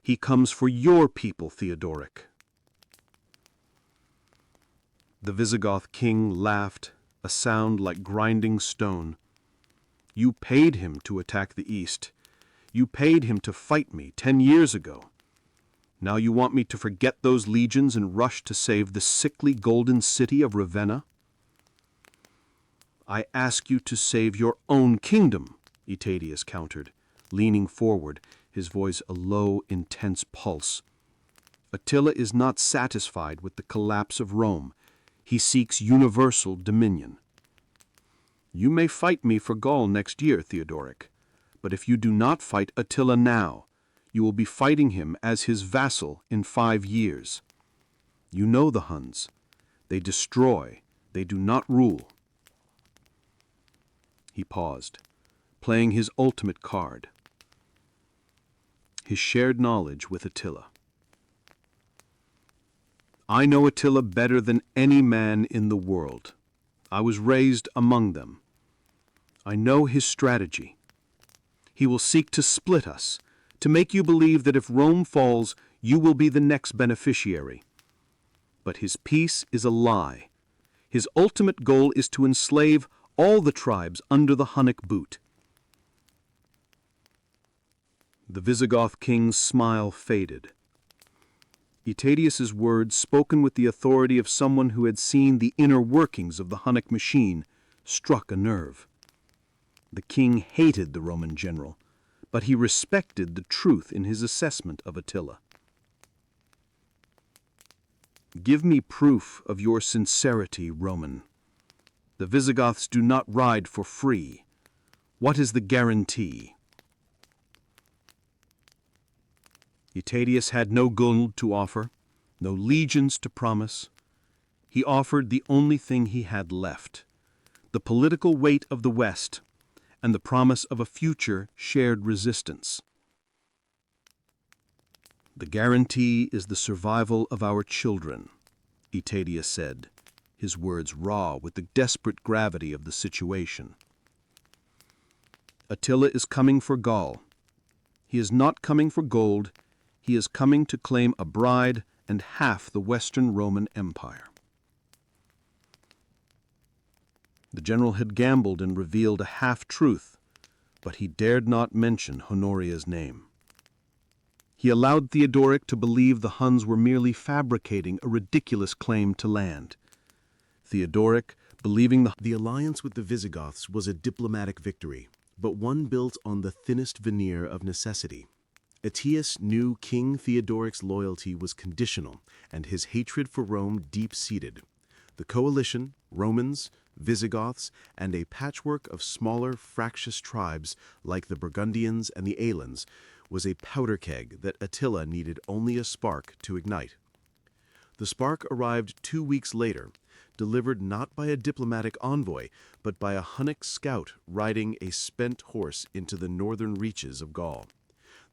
He comes for your people, Theodoric." The Visigoth king laughed, a sound like grinding stone. "You paid him to attack the east. You paid him to fight me 10 years ago. Now you want me to forget those legions and rush to save the sickly golden city of Ravenna? I ask you to save your own kingdom," Aetius countered, leaning forward, his voice a low, intense pulse. "Attila is not satisfied with the collapse of Rome. He seeks universal dominion. You may fight me for Gaul next year, Theodoric, but if you do not fight Attila now, you will be fighting him as his vassal in 5 years. You know the Huns. They destroy, they do not rule." He paused, playing his ultimate card, his shared knowledge with Attila. "I know Attila better than any man in the world. I was raised among them. I know his strategy. He will seek to split us, to make you believe that if Rome falls, you will be the next beneficiary. But his peace is a lie. His ultimate goal is to enslave all the tribes under the Hunnic boot." The Visigoth king's smile faded. Aetius's words, spoken with the authority of someone who had seen the inner workings of the Hunnic machine, struck a nerve. The king hated the Roman general, but he respected the truth in his assessment of Attila. "Give me proof of your sincerity, Roman. The Visigoths do not ride for free. What is the guarantee?" Aetius had no gold to offer, no legions to promise. He offered the only thing he had left, the political weight of the West, and the promise of a future shared resistance. "The guarantee is the survival of our children," Aetius said, his words raw with the desperate gravity of the situation. "Attila is coming for Gaul. He is not coming for gold. He is coming to claim a bride and half the Western Roman Empire." The general had gambled and revealed a half-truth, but he dared not mention Honoria's name. He allowed Theodoric to believe the Huns were merely fabricating a ridiculous claim to land. Theodoric, believing the alliance with the Visigoths was a diplomatic victory, but one built on the thinnest veneer of necessity. Aetius knew King Theodoric's loyalty was conditional and his hatred for Rome deep-seated. The coalition, Romans, Visigoths, and a patchwork of smaller, fractious tribes like the Burgundians and the Alans was a powder keg that Attila needed only a spark to ignite. The spark arrived 2 weeks later, delivered not by a diplomatic envoy, but by a Hunnic scout riding a spent horse into the northern reaches of Gaul.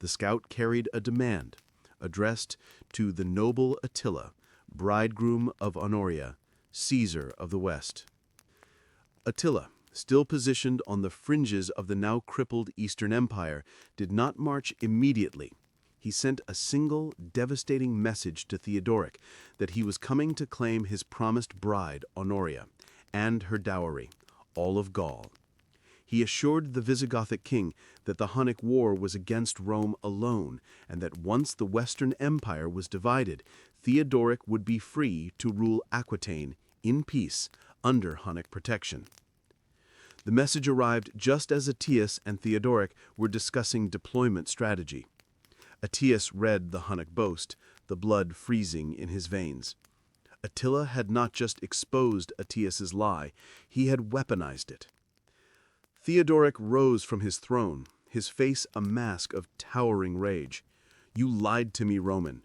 The scout carried a demand, addressed to the noble Attila, bridegroom of Honoria, Caesar of the West. Attila, still positioned on the fringes of the now crippled Eastern Empire, did not march immediately. He sent a single, devastating message to Theodoric that he was coming to claim his promised bride, Honoria, and her dowry, all of Gaul. He assured the Visigothic king that the Hunnic war was against Rome alone, and that once the Western Empire was divided, Theodoric would be free to rule Aquitaine in peace under Hunnic protection. The message arrived just as Aetius and Theodoric were discussing deployment strategy. Aetius read the Hunnic boast, the blood freezing in his veins. Attila had not just exposed Aetius's lie, he had weaponized it. Theodoric rose from his throne, his face a mask of towering rage. "You lied to me, Roman.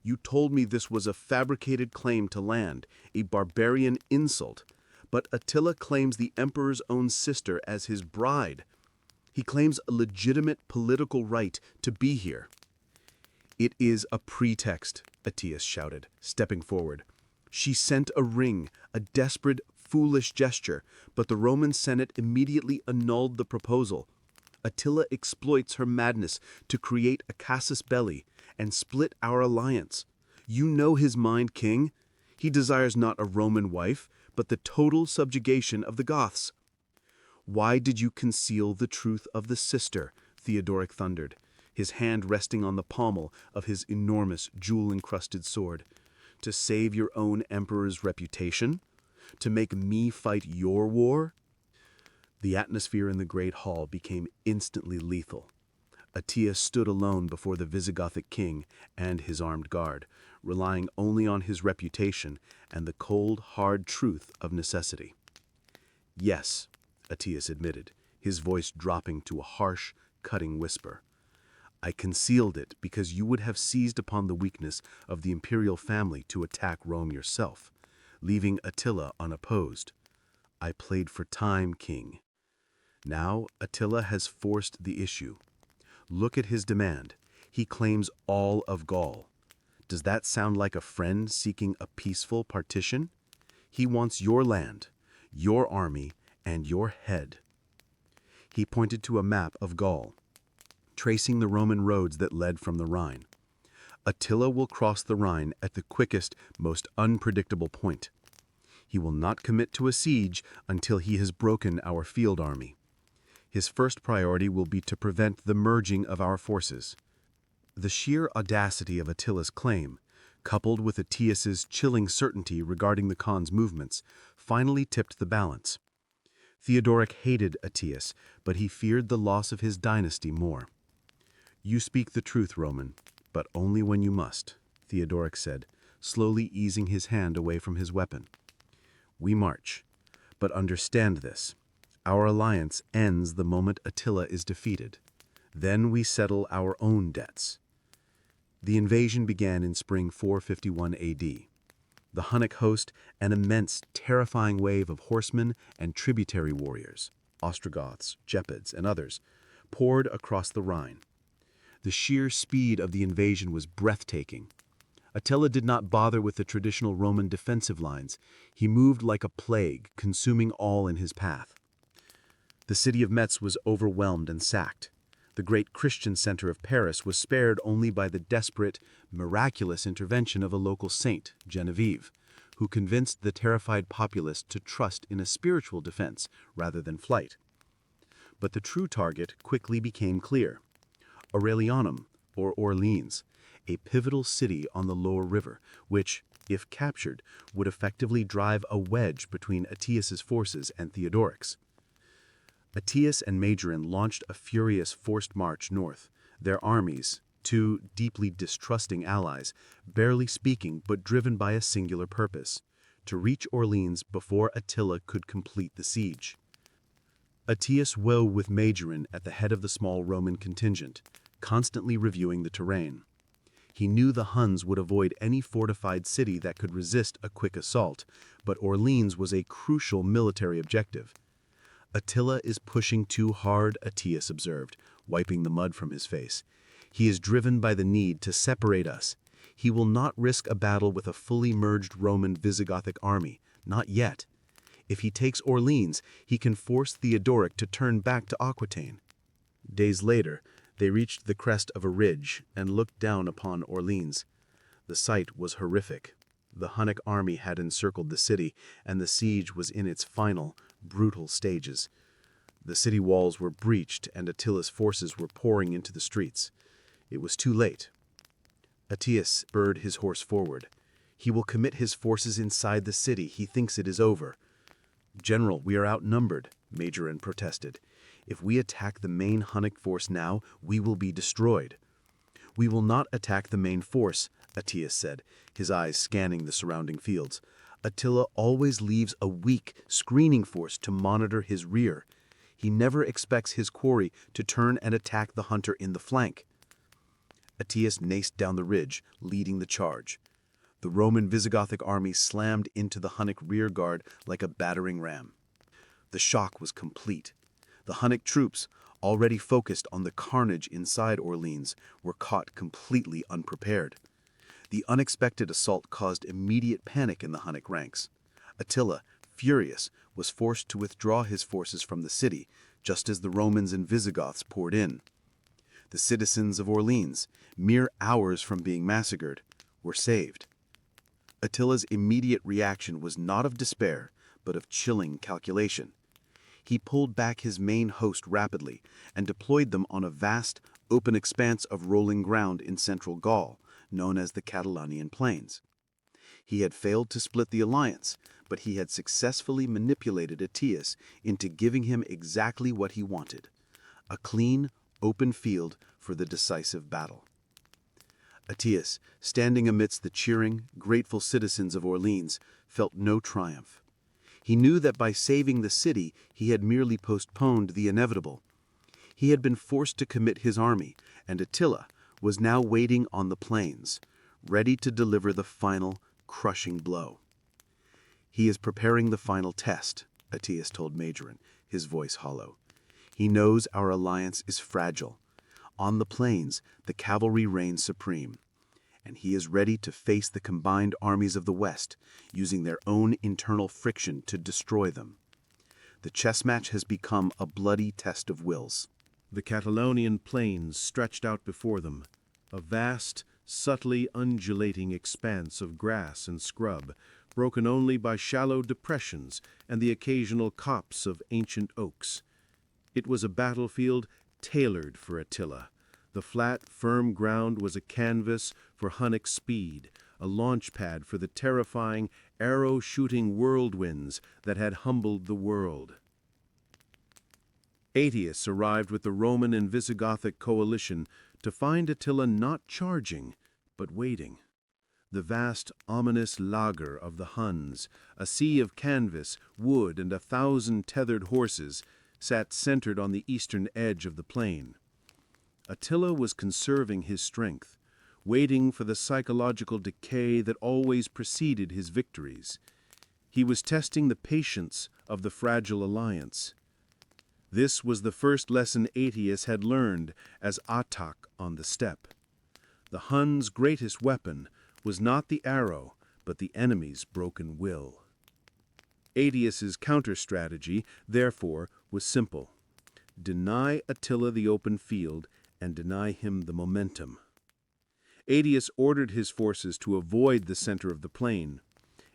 You told me this was a fabricated claim to land, a barbarian insult. But Attila claims the emperor's own sister as his bride. He claims a legitimate political right to be here." "It is a pretext," Aetius shouted, stepping forward. "She sent a ring, a desperate, foolish gesture, but the Roman Senate immediately annulled the proposal. Attila exploits her madness to create a casus belli and split our alliance. You know his mind, king. He desires not a Roman wife, but the total subjugation of the Goths." "Why did you conceal the truth of the sister?" Theodoric thundered, his hand resting on the pommel of his enormous jewel-encrusted sword. "To save your own emperor's reputation? To make me fight your war?" The atmosphere in the great hall became instantly lethal. Aetius stood alone before the Visigothic king and his armed guard, relying only on his reputation and the cold, hard truth of necessity. "Yes," Aetius admitted, his voice dropping to a harsh, cutting whisper. "I concealed it because you would have seized upon the weakness of the imperial family to attack Rome yourself, leaving Attila unopposed. I played for time, king. Now Attila has forced the issue. Look at his demand. He claims all of Gaul. Does that sound like a friend seeking a peaceful partition? He wants your land, your army, and your head." He pointed to a map of Gaul, tracing the Roman roads that led from the Rhine. "Attila will cross the Rhine at the quickest, most unpredictable point. He will not commit to a siege until he has broken our field army. His first priority will be to prevent the merging of our forces." The sheer audacity of Attila's claim, coupled with Aetius's chilling certainty regarding the Khan's movements, finally tipped the balance. Theodoric hated Aetius, but he feared the loss of his dynasty more. "You speak the truth, Roman, but only when you must," Theodoric said, slowly easing his hand away from his weapon. "We march, but understand this. Our alliance ends the moment Attila is defeated. Then we settle our own debts." The invasion began in spring 451 AD. The Hunnic host, an immense, terrifying wave of horsemen and tributary warriors, Ostrogoths, Gepids, and others, poured across the Rhine. The sheer speed of the invasion was breathtaking. Attila did not bother with the traditional Roman defensive lines. He moved like a plague, consuming all in his path. The city of Metz was overwhelmed and sacked. The great Christian center of Paris was spared only by the desperate, miraculous intervention of a local saint, Genevieve, who convinced the terrified populace to trust in a spiritual defense rather than flight. But the true target quickly became clear. Aurelianum, or Orleans, a pivotal city on the lower river, which, if captured, would effectively drive a wedge between Aetius's forces and Theodoric's. Aetius and Majorin launched a furious forced march north, their armies, two deeply distrusting allies, barely speaking but driven by a singular purpose: to reach Orleans before Attila could complete the siege. Aetius wove with Majorin at the head of the small Roman contingent, constantly reviewing the terrain. He knew the Huns would avoid any fortified city that could resist a quick assault, but Orleans was a crucial military objective. "Attila is pushing too hard," Aetius observed, wiping the mud from his face. "He is driven by the need to separate us. He will not risk a battle with a fully merged Roman Visigothic army, not yet. If he takes Orleans, he can force Theodoric to turn back to Aquitaine." Days later, they reached the crest of a ridge and looked down upon Orleans. The sight was horrific. The Hunnic army had encircled the city, and the siege was in its final, brutal stages. The city walls were breached, and Attila's forces were pouring into the streets. It was too late. Aetius spurred his horse forward. "He will commit his forces inside the city. He thinks it is over." "General, we are outnumbered," Majorin protested. "If we attack the main Hunnic force now, we will be destroyed." "We will not attack the main force," Aetius said, his eyes scanning the surrounding fields. "Attila always leaves a weak, screening force to monitor his rear. He never expects his quarry to turn and attack the hunter in the flank." Aetius naced down the ridge, leading the charge. The Roman Visigothic army slammed into the Hunnic rear guard like a battering ram. The shock was complete. The Hunnic troops, already focused on the carnage inside Orleans, were caught completely unprepared. The unexpected assault caused immediate panic in the Hunnic ranks. Attila, furious, was forced to withdraw his forces from the city, just as the Romans and Visigoths poured in. The citizens of Orleans, mere hours from being massacred, were saved. Attila's immediate reaction was not of despair, but of chilling calculation. He pulled back his main host rapidly and deployed them on a vast, open expanse of rolling ground in central Gaul, known as the Catalaunian Plains. He had failed to split the alliance, but he had successfully manipulated Aetius into giving him exactly what he wanted: a clean, open field for the decisive battle. Aetius, standing amidst the cheering, grateful citizens of Orleans, felt no triumph. He knew that by saving the city, he had merely postponed the inevitable. He had been forced to commit his army, and Attila was now waiting on the plains, ready to deliver the final, crushing blow. "He is preparing the final test," Aetius told Majoran, his voice hollow. "He knows our alliance is fragile. On the plains, the cavalry reigns supreme, and he is ready to face the combined armies of the West, using their own internal friction to destroy them. The chess match has become a bloody test of wills."
The Catalonian plains stretched out before them, a vast, subtly undulating expanse of grass and scrub, broken only by shallow depressions and the occasional copse of ancient oaks. It was a battlefield tailored for Attila. The flat, firm ground was a canvas for Hunnic speed, a launch pad for the terrifying, arrow-shooting whirlwinds that had humbled the world. Aetius arrived with the Roman and Visigothic coalition to find Attila not charging, but waiting. The vast, ominous lager of the Huns, a sea of canvas, wood, and 1,000 tethered horses, sat centered on the eastern edge of the plain. Attila was conserving his strength, waiting for the psychological decay that always preceded his victories. He was testing the patience of the fragile alliance. This was the first lesson Aetius had learned as Atak on the steppe. The Huns' greatest weapon was not the arrow, but the enemy's broken will. Aetius's counter-strategy, therefore, was simple: deny Attila the open field and deny him the momentum. Aetius ordered his forces to avoid the center of the plain.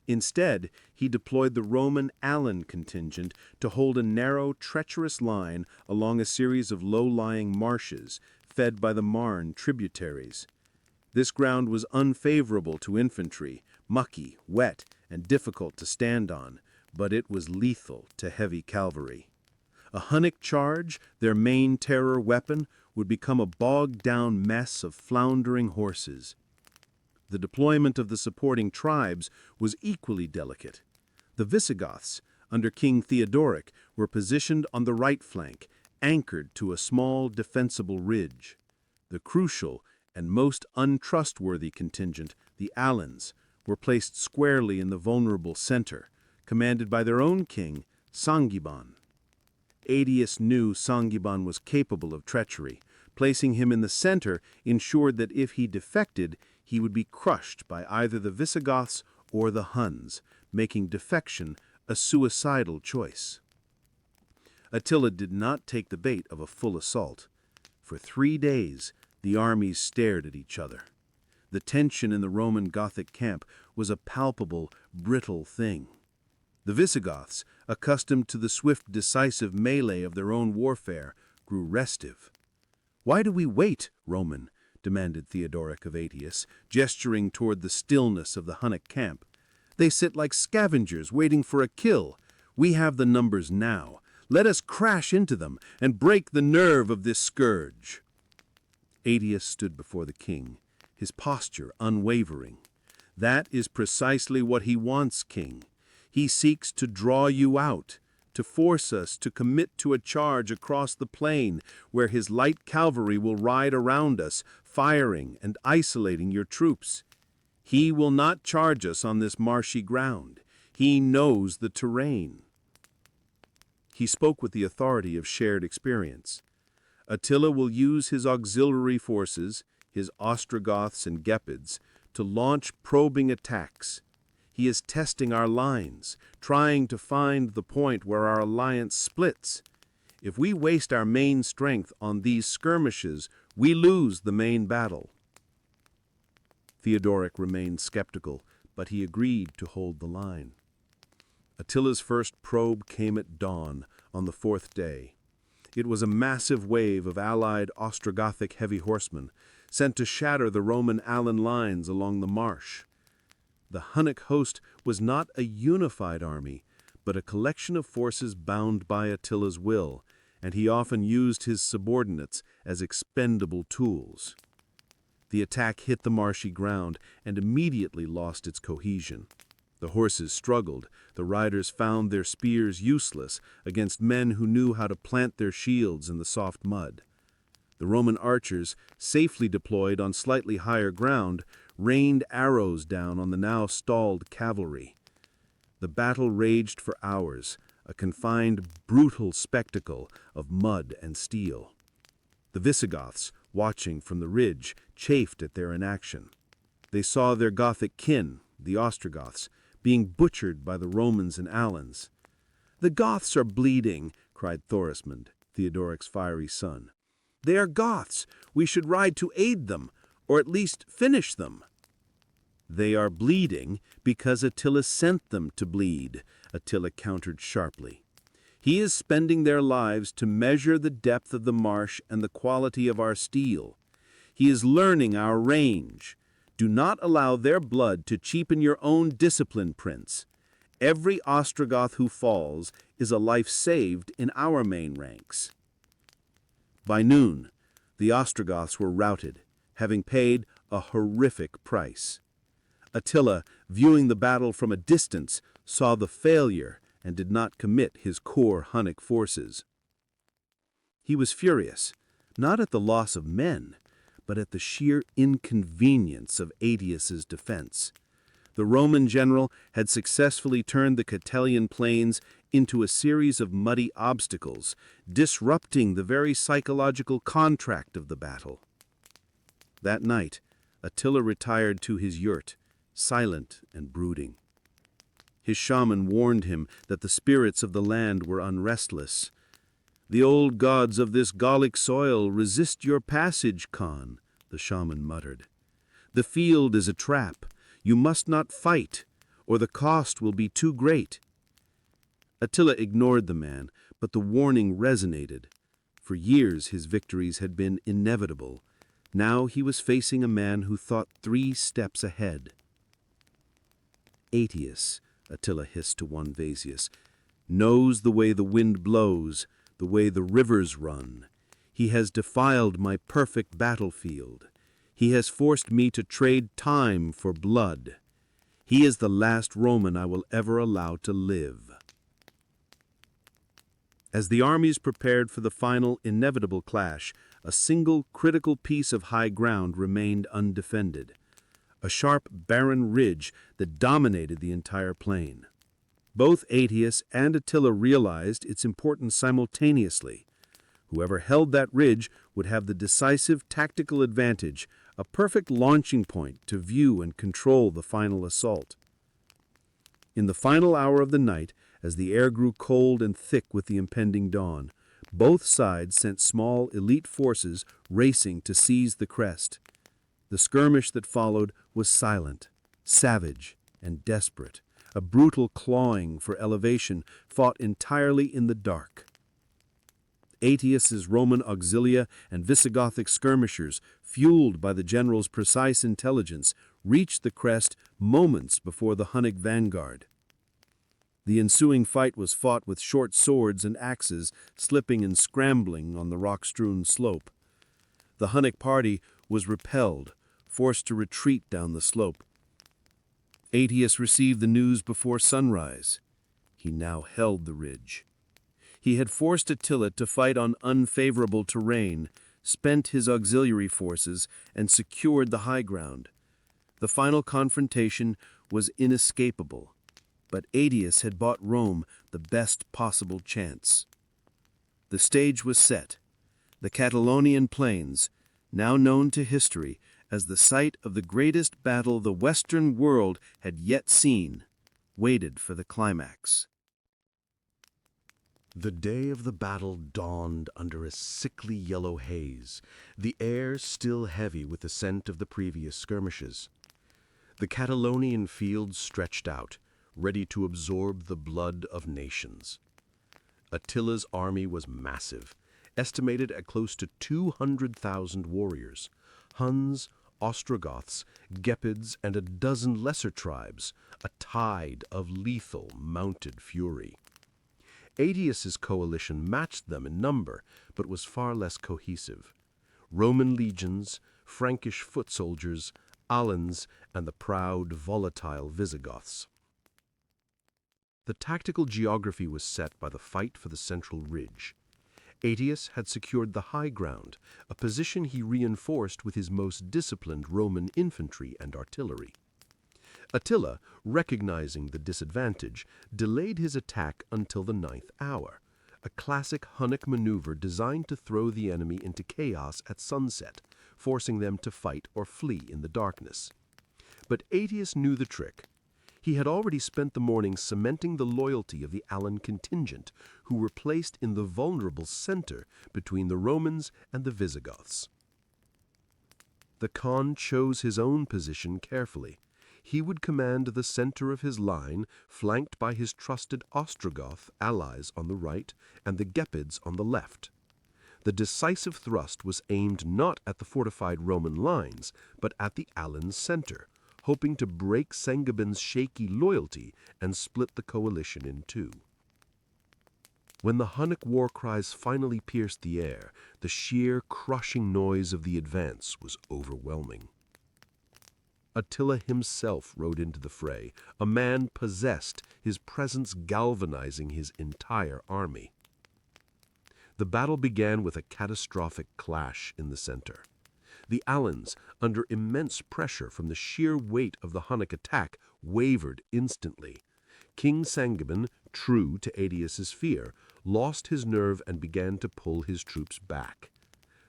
Instead, he deployed the Roman Allan contingent to hold a narrow, treacherous line along a series of low-lying marshes, fed by the Marne tributaries. This ground was unfavorable to infantry, mucky, wet, and difficult to stand on, but it was lethal to heavy cavalry. A Hunnic charge, their main terror weapon, would become a bogged-down mess of floundering horses. The deployment of the supporting tribes was equally delicate. The Visigoths, under King Theodoric, were positioned on the right flank, anchored to a small defensible ridge. The crucial and most untrustworthy contingent, the Alans, were placed squarely in the vulnerable center, commanded by their own king, Sangiban. Aetius knew Sangiban was capable of treachery. Placing him in the center ensured that if he defected, he would be crushed by either the Visigoths or the Huns, making defection a suicidal choice. Attila did not take the bait of a full assault. For 3 days, the armies stared at each other. The tension in the Roman Gothic camp was a palpable, brittle thing. The Visigoths, accustomed to the swift, decisive melee of their own warfare, grew restive. "Why do we wait, Roman?" demanded Theodoric of Aetius, gesturing toward the stillness of the Hunnic camp. "They sit like scavengers waiting for a kill. We have the numbers now. Let us crash into them and break the nerve of this scourge."
Aetius stood before the king, his posture unwavering. "That is precisely what he wants, king. He seeks to draw you out, to force us to commit to a charge across the plain where his light cavalry will ride around us, firing and isolating your troops. He will not charge us on this marshy ground. He knows the terrain." He spoke with the authority of shared experience. Attila will use his auxiliary forces, his Ostrogoths and Gepids, to launch probing attacks. He is testing our lines, trying to find the point where our alliance splits. If we waste our main strength on these skirmishes, we lose the main battle. Theodoric remained skeptical, but he agreed to hold the line. Attila's first probe came at dawn on the fourth day. It was a massive wave of allied Ostrogothic heavy horsemen, sent to shatter the Roman Allan lines along the Marsh. The Hunnic host was not a unified army, but a collection of forces bound by Attila's will, and he often used his subordinates as expendable tools. The attack hit the marshy ground and immediately lost its cohesion. The horses struggled, the riders found their spears useless against men who knew how to plant their shields in the soft mud. The Roman archers, safely deployed on slightly higher ground, rained arrows down on the now stalled cavalry. The battle raged for hours, a confined, brutal spectacle of mud and steel. The Visigoths, watching from the ridge, chafed at their inaction. They saw their Gothic kin, the Ostrogoths, being butchered by the Romans and Alans. "The Goths are bleeding," cried Thorismund, Theodoric's fiery son. "They are Goths. We should ride to aid them, or at least finish them." "They are bleeding because Attila sent them to bleed," Attila countered sharply. "He is spending their lives to measure the depth of the marsh and the quality of our steel. He is learning our range. Do not allow their blood to cheapen your own discipline, Prince. Every Ostrogoth who falls is a life saved in our main ranks." By noon, the Ostrogoths were routed, having paid a horrific price. Attila, viewing the battle from a distance, saw the failure and did not commit his core Hunnic forces. He was furious, not at the loss of men, but at the sheer inconvenience of Aetius's defense. The Roman general had successfully turned the Catalaunian plains into a series of muddy obstacles, disrupting the very psychological contract of the battle. That night, Attila retired to his yurt, silent and brooding. His shaman warned him that the spirits of the land were unrestless. "The old gods of this Gallic soil resist your passage, Khan," the shaman muttered. "The field is a trap. You must not fight, or the cost will be too great." Attila ignored the man, but the warning resonated. For years his victories had been inevitable. Now he was facing a man who thought 3 steps ahead. "Aetius," Attila hissed to one Vasius, "knows the way the wind blows, the way the rivers run. He has defiled my perfect battlefield. He has forced me to trade time for blood. He is the last Roman I will ever allow to live." As the armies prepared for the final, inevitable clash, a single critical piece of high ground remained undefended. A sharp, barren ridge that dominated the entire plain. Both Aetius and Attila realized its importance simultaneously. Whoever held that ridge would have the decisive tactical advantage, a perfect launching point to view and control the final assault. In the final hour of the night, as the air grew cold and thick with the impending dawn, both sides sent small elite forces racing to seize the crest. The skirmish that followed was silent, savage, and desperate, a brutal clawing for elevation fought entirely in the dark. Aetius's Roman auxilia and Visigothic skirmishers, fueled by the general's precise intelligence, reached the crest moments before the Hunnic vanguard. The ensuing fight was fought with short swords and axes, slipping and scrambling on the rock-strewn slope. The Hunnic party was repelled, forced to retreat down the slope. Aetius received the news before sunrise. He now held the ridge. He had forced Attila to fight on unfavorable terrain, spent his auxiliary forces, and secured the high ground. The final confrontation was inescapable, but Aetius had bought Rome the best possible chance. The stage was set. The Catalaunian plains, now known to history as the site of the greatest battle the Western world had yet seen, waited for the climax.
The day of the battle dawned under a sickly yellow haze, the air still heavy with the scent of the previous skirmishes. The Catalaunian Fields stretched out, ready to absorb the blood of nations. Attila's army was massive, estimated at close to 200,000 warriors, Huns, Ostrogoths, Gepids, and a dozen lesser tribes, a tide of lethal mounted fury. Aetius's coalition matched them in number, but was far less cohesive. Roman legions, Frankish foot soldiers, Alans, and the proud, volatile Visigoths. The tactical geography was set by the fight for the central ridge. Aetius had secured the high ground, a position he reinforced with his most disciplined Roman infantry and artillery. Attila, recognizing the disadvantage, delayed his attack until the 9th hour, a classic Hunnic maneuver designed to throw the enemy into chaos at sunset, forcing them to fight or flee in the darkness. But Aetius knew the trick. He had already spent the morning cementing the loyalty of the Alan contingent, who were placed in the vulnerable center between the Romans and the Visigoths. The Khan chose his own position carefully. He would command the center of his line, flanked by his trusted Ostrogoth allies on the right and the Gepids on the left. The decisive thrust was aimed not at the fortified Roman lines, but at the Alan's center, hoping to break Sengabin's shaky loyalty and split the coalition in two. When the Hunnic war cries finally pierced the air, the sheer, crushing noise of the advance was overwhelming. Attila himself rode into the fray, a man possessed, his presence galvanizing his entire army. The battle began with a catastrophic clash in the center. The Alans, under immense pressure from the sheer weight of the Hunnic attack, wavered instantly. King Sangabin, true to Aetius's fear, lost his nerve and began to pull his troops back.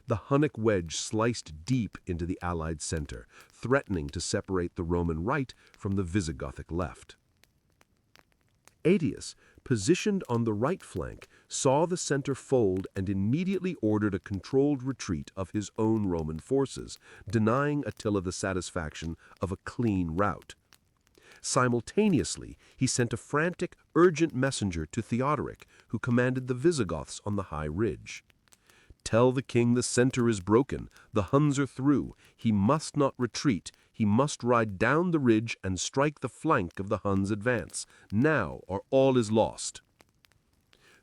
The Hunnic wedge sliced deep into the allied center, threatening to separate the Roman right from the Visigothic left. Aetius, positioned on the right flank, saw the center fold and immediately ordered a controlled retreat of his own Roman forces, denying Attila the satisfaction of a clean rout. Simultaneously, he sent a frantic, urgent messenger to Theodoric, who commanded the Visigoths on the high ridge. "Tell the king the center is broken, the Huns are through, he must not retreat, he must ride down the ridge and strike the flank of the Huns' advance, now or all is lost."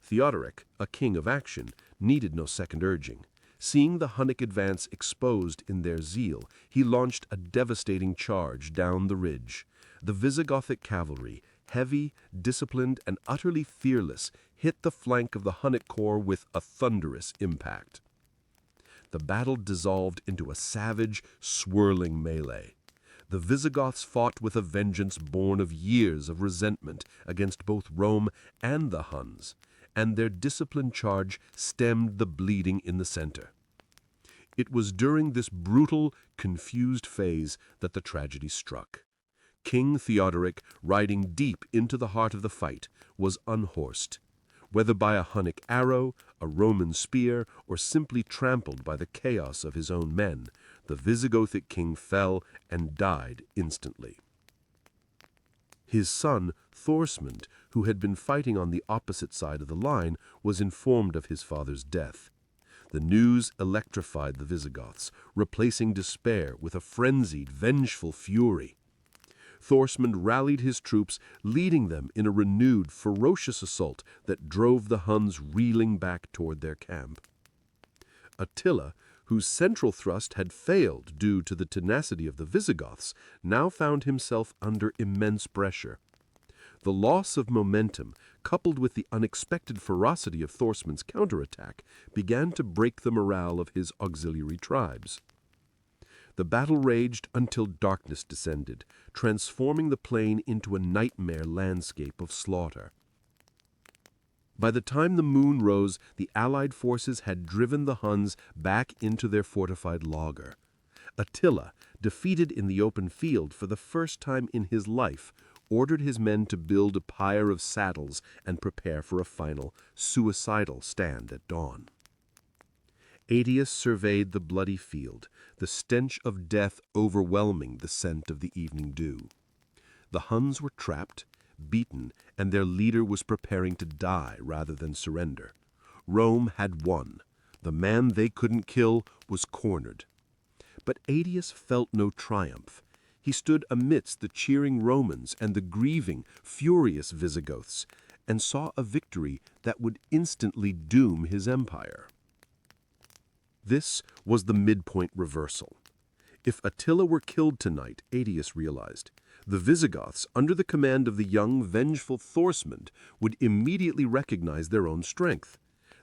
Theodoric, a king of action, needed no second urging. Seeing the Hunnic advance exposed in their zeal, he launched a devastating charge down the ridge. The Visigothic cavalry, heavy, disciplined, and utterly fearless, hit the flank of the Hunnic corps with a thunderous impact. The battle dissolved into a savage, swirling melee. The Visigoths fought with a vengeance born of years of resentment against both Rome and the Huns, and their disciplined charge stemmed the bleeding in the center. It was during this brutal, confused phase that the tragedy struck. King Theodoric, riding deep into the heart of the fight, was unhorsed. Whether by a Hunnic arrow, a Roman spear, or simply trampled by the chaos of his own men, the Visigothic king fell and died instantly. His son, Thorsmund, who had been fighting on the opposite side of the line, was informed of his father's death. The news electrified the Visigoths, replacing despair with a frenzied, vengeful fury. Thorsmund rallied his troops, leading them in a renewed, ferocious assault that drove the Huns reeling back toward their camp. Attila,
whose central thrust had failed due to the tenacity of the Visigoths, now found himself under immense pressure. The loss of momentum, coupled with the unexpected ferocity of Thorsmund's counterattack, began to break the morale of his auxiliary tribes. The battle raged until darkness descended, transforming the plain into a nightmare landscape of slaughter. By the time the moon rose, the allied forces had driven the Huns back into their fortified laager. Attila, defeated in the open field for the first time in his life, ordered his men to build a pyre of saddles and prepare for a final, suicidal stand at dawn. Aetius surveyed the bloody field, the stench of death overwhelming the scent of the evening dew. The Huns were trapped, beaten, and their leader was preparing to die rather than surrender. Rome had won. The man they couldn't kill was cornered. But Aetius felt no triumph. He stood amidst the cheering Romans and the grieving, furious Visigoths, and saw a victory that would instantly doom his empire. This was the midpoint reversal. If Attila were killed tonight, Aetius realized, the Visigoths, under the command of the young, vengeful Thorsmund, would immediately recognize their own strength.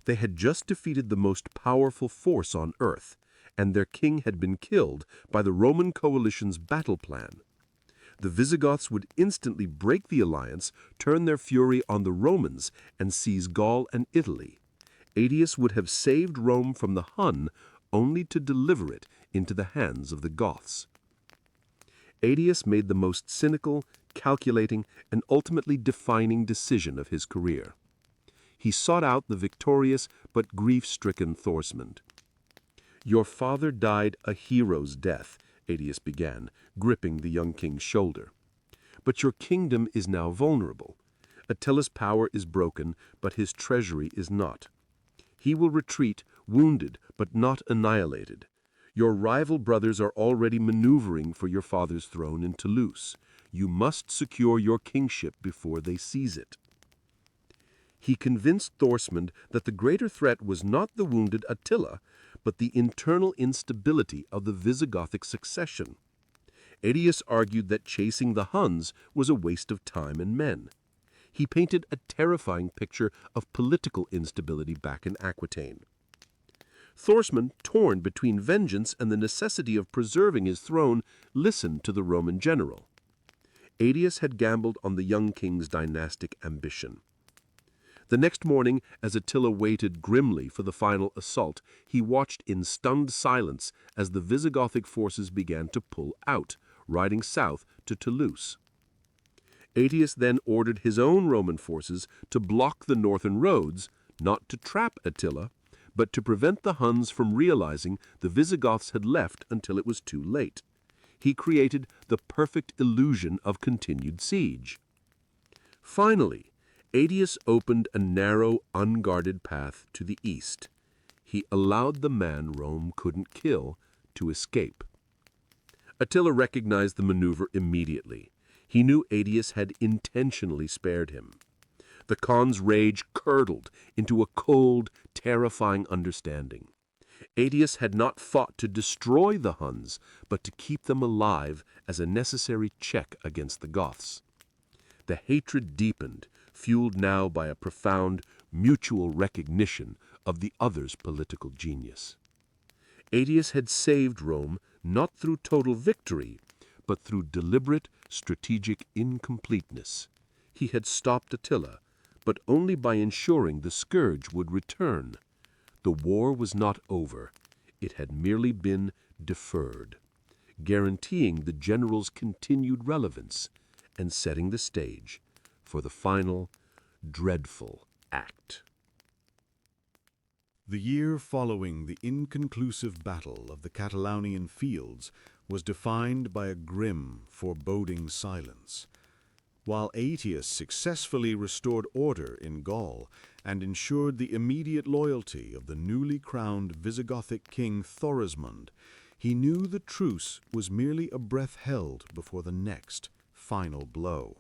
They had just defeated the most powerful force on earth, and their king had been killed by the Roman coalition's battle plan. The Visigoths would instantly break the alliance, turn their fury on the Romans, and seize Gaul and Italy. Aetius would have saved Rome from the Hun, only to deliver it into the hands of the Goths. Aetius made the most cynical, calculating, and ultimately defining decision of his career. He sought out the victorious but grief-stricken Thorsmund. "Your father died a hero's death," Aetius began, gripping the young king's shoulder. "But your kingdom is now vulnerable. Attila's power is broken, but his treasury is not. He will retreat, wounded but not annihilated. Your rival brothers are already maneuvering for your father's throne in Toulouse. You must secure your kingship before they seize it." He convinced Thorsmund that the greater threat was not the wounded Attila, but the internal instability of the Visigothic succession. Aetius argued that chasing the Huns was a waste of time and men. He painted a terrifying picture of political instability back in Aquitaine. Thorsmund, torn between vengeance and the necessity of preserving his throne, listened to the Roman general. Aetius had gambled on the young king's dynastic ambition. The next morning, as Attila waited grimly for the final assault, he watched in stunned silence as the Visigothic forces began to pull out, riding south to Toulouse. Aetius then ordered his own Roman forces to block the northern roads, not to trap Attila, but to prevent the Huns from realizing the Visigoths had left until it was too late. He created the perfect illusion of continued siege. Finally, Aetius opened a narrow, unguarded path to the east. He allowed the man Rome couldn't kill to escape. Attila recognized the maneuver immediately. He knew Aetius had intentionally spared him. The Khan's rage curdled into a cold, terrifying understanding. Aetius had not fought to destroy the Huns, but to keep them alive as a necessary check against the Goths. The hatred deepened, fueled now by a profound, mutual recognition of the other's political genius. Aetius had saved Rome not through total victory, but through deliberate, strategic incompleteness. He had stopped Attila, but only by ensuring the Scourge would return. The war was not over. It had merely been deferred, guaranteeing the general's continued relevance and setting the stage for the final, dreadful act.
The year following the inconclusive battle of the Catalaunian Fields was defined by a grim, foreboding silence. While Aetius successfully restored order in Gaul and ensured the immediate loyalty of the newly crowned Visigothic king Thorismund, he knew the truce was merely a breath held before the next, final blow.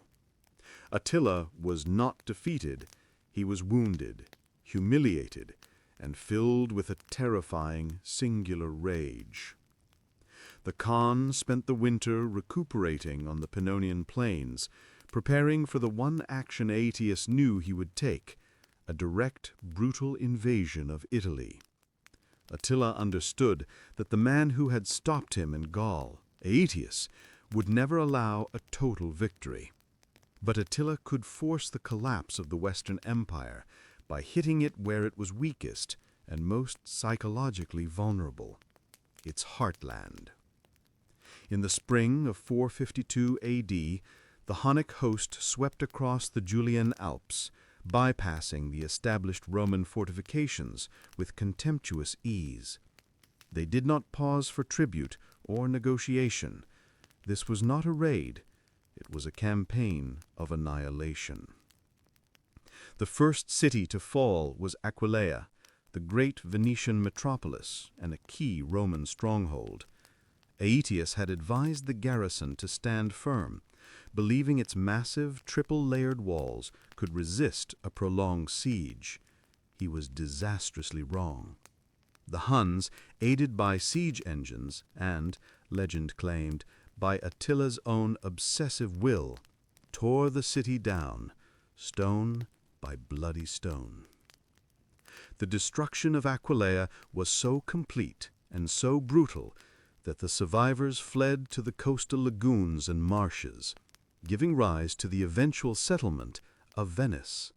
Attila was not defeated, he was wounded, humiliated, and filled with a terrifying, singular rage. The Khan spent the winter recuperating on the Pannonian plains, preparing for the one action Aetius knew he would take, a direct, brutal invasion of Italy. Attila understood that the man who had stopped him in Gaul, Aetius, would never allow a total victory. But Attila could force the collapse of the Western Empire by hitting it where it was weakest and most psychologically vulnerable, its heartland. In the spring of 452 AD, the Hunnic host swept across the Julian Alps, bypassing the established Roman fortifications with contemptuous ease. They did not pause for tribute or negotiation. This was not a raid, it was a campaign of annihilation. The first city to fall was Aquileia, the great Venetian metropolis and a key Roman stronghold. Aetius had advised the garrison to stand firm, believing its massive, triple-layered walls could resist a prolonged siege. He was disastrously wrong. The Huns, aided by siege engines and, legend claimed, by Attila's own obsessive will, tore the city down, stone by bloody stone. The destruction of Aquileia was so complete and so brutal that the survivors fled to the coastal lagoons and marshes, giving rise to the eventual settlement of Venice.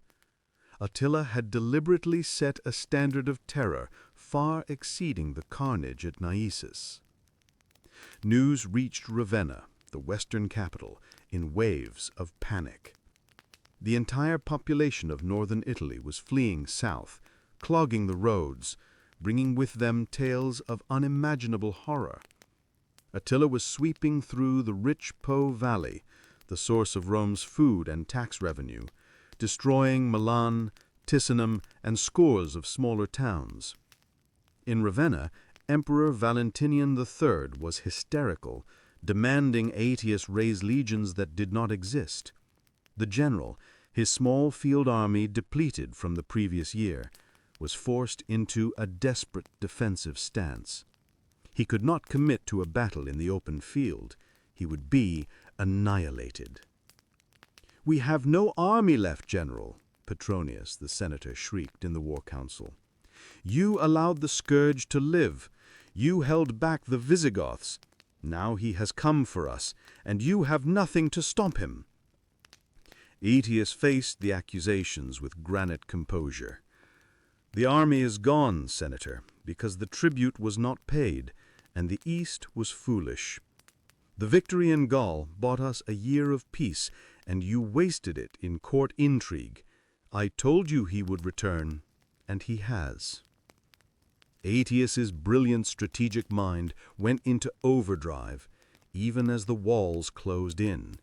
Attila had deliberately set a standard of terror far exceeding the carnage at Naissus. News reached Ravenna, the western capital, in waves of panic. The entire population of northern Italy was fleeing south, clogging the roads, bringing with them tales of unimaginable horror. Attila was sweeping through the rich Po Valley, the source of Rome's food and tax revenue, destroying Milan, Ticinum, and scores of smaller towns. In Ravenna, Emperor Valentinian III was hysterical, demanding Aetius raise legions that did not exist. The general, his small field army depleted from the previous year, was forced into a desperate defensive stance. He could not commit to a battle in the open field. He would be annihilated. "We have no army left, General," Petronius, the senator, shrieked in the war council. "You allowed the Scourge to live. You held back the Visigoths. Now he has come for us, and you have nothing to stop him." Aetius faced the accusations with granite composure. "The army is gone, Senator, because the tribute was not paid, and the East was foolish. The victory in Gaul bought us a year of peace, and you wasted it in court intrigue. I told you he would return, and he has." Aetius's brilliant strategic mind went into overdrive, even as the walls closed in.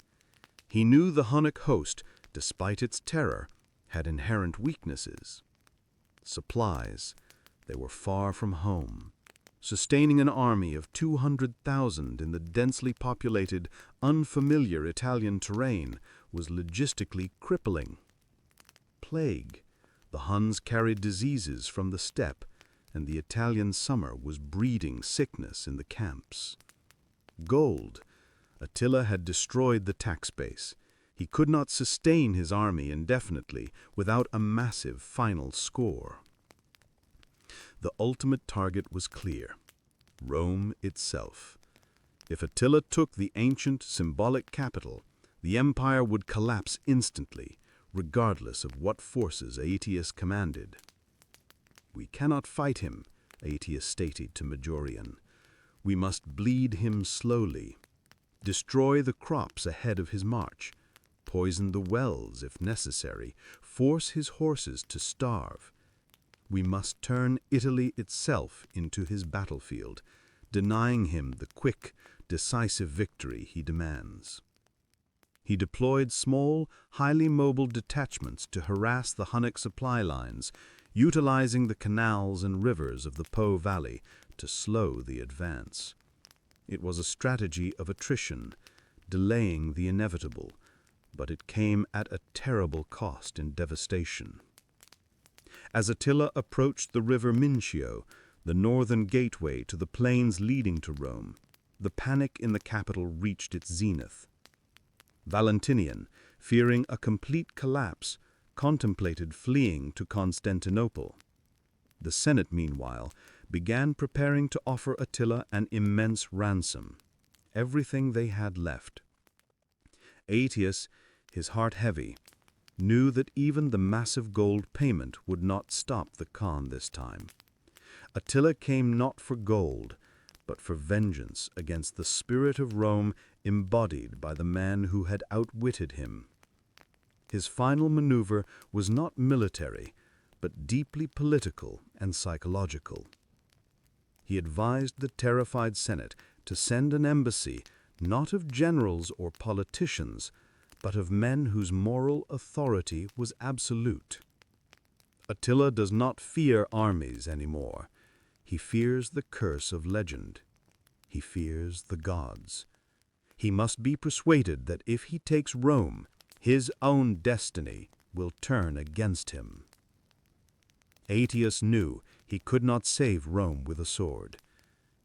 He knew the Hunnic host, despite its terror, had inherent weaknesses. Supplies. They were far from home. Sustaining an army of 200,000 in the densely populated, unfamiliar Italian terrain was logistically crippling. Plague. The Huns carried diseases from the steppe, and the Italian summer was breeding sickness in the camps. Gold. Attila had destroyed the tax base. He could not sustain his army indefinitely without a massive final score. The ultimate target was clear: Rome itself. If Attila took the ancient, symbolic capital, the empire would collapse instantly, regardless of what forces Aetius commanded. "We cannot fight him," Aetius stated to Majorian. "We must bleed him slowly. Destroy the crops ahead of his march. Poison the wells if necessary. Force his horses to starve. We must turn Italy itself into his battlefield, denying him the quick, decisive victory he demands." He deployed small, highly mobile detachments to harass the Hunnic supply lines, utilizing the canals and rivers of the Po Valley to slow the advance. It was a strategy of attrition, delaying the inevitable, but it came at a terrible cost in devastation.
As Attila approached the river Mincio, the northern gateway to the plains leading to Rome, the panic in the capital reached its zenith. Valentinian, fearing a complete collapse, contemplated fleeing to Constantinople. The Senate, meanwhile, began preparing to offer Attila an immense ransom, everything they had left. Aetius, his heart heavy, knew that even the massive gold payment would not stop the Khan this time. Attila came not for gold, but for vengeance against the spirit of Rome embodied by the man who had outwitted him. His final maneuver was not military, but deeply political and psychological. He advised the terrified Senate to send an embassy not of generals or politicians, but of men whose moral authority was absolute. Attila does not fear armies anymore. He fears the curse of legend. He fears the gods. He must be persuaded that if he takes Rome, his own destiny will turn against him. Aetius knew he could not save Rome with a sword.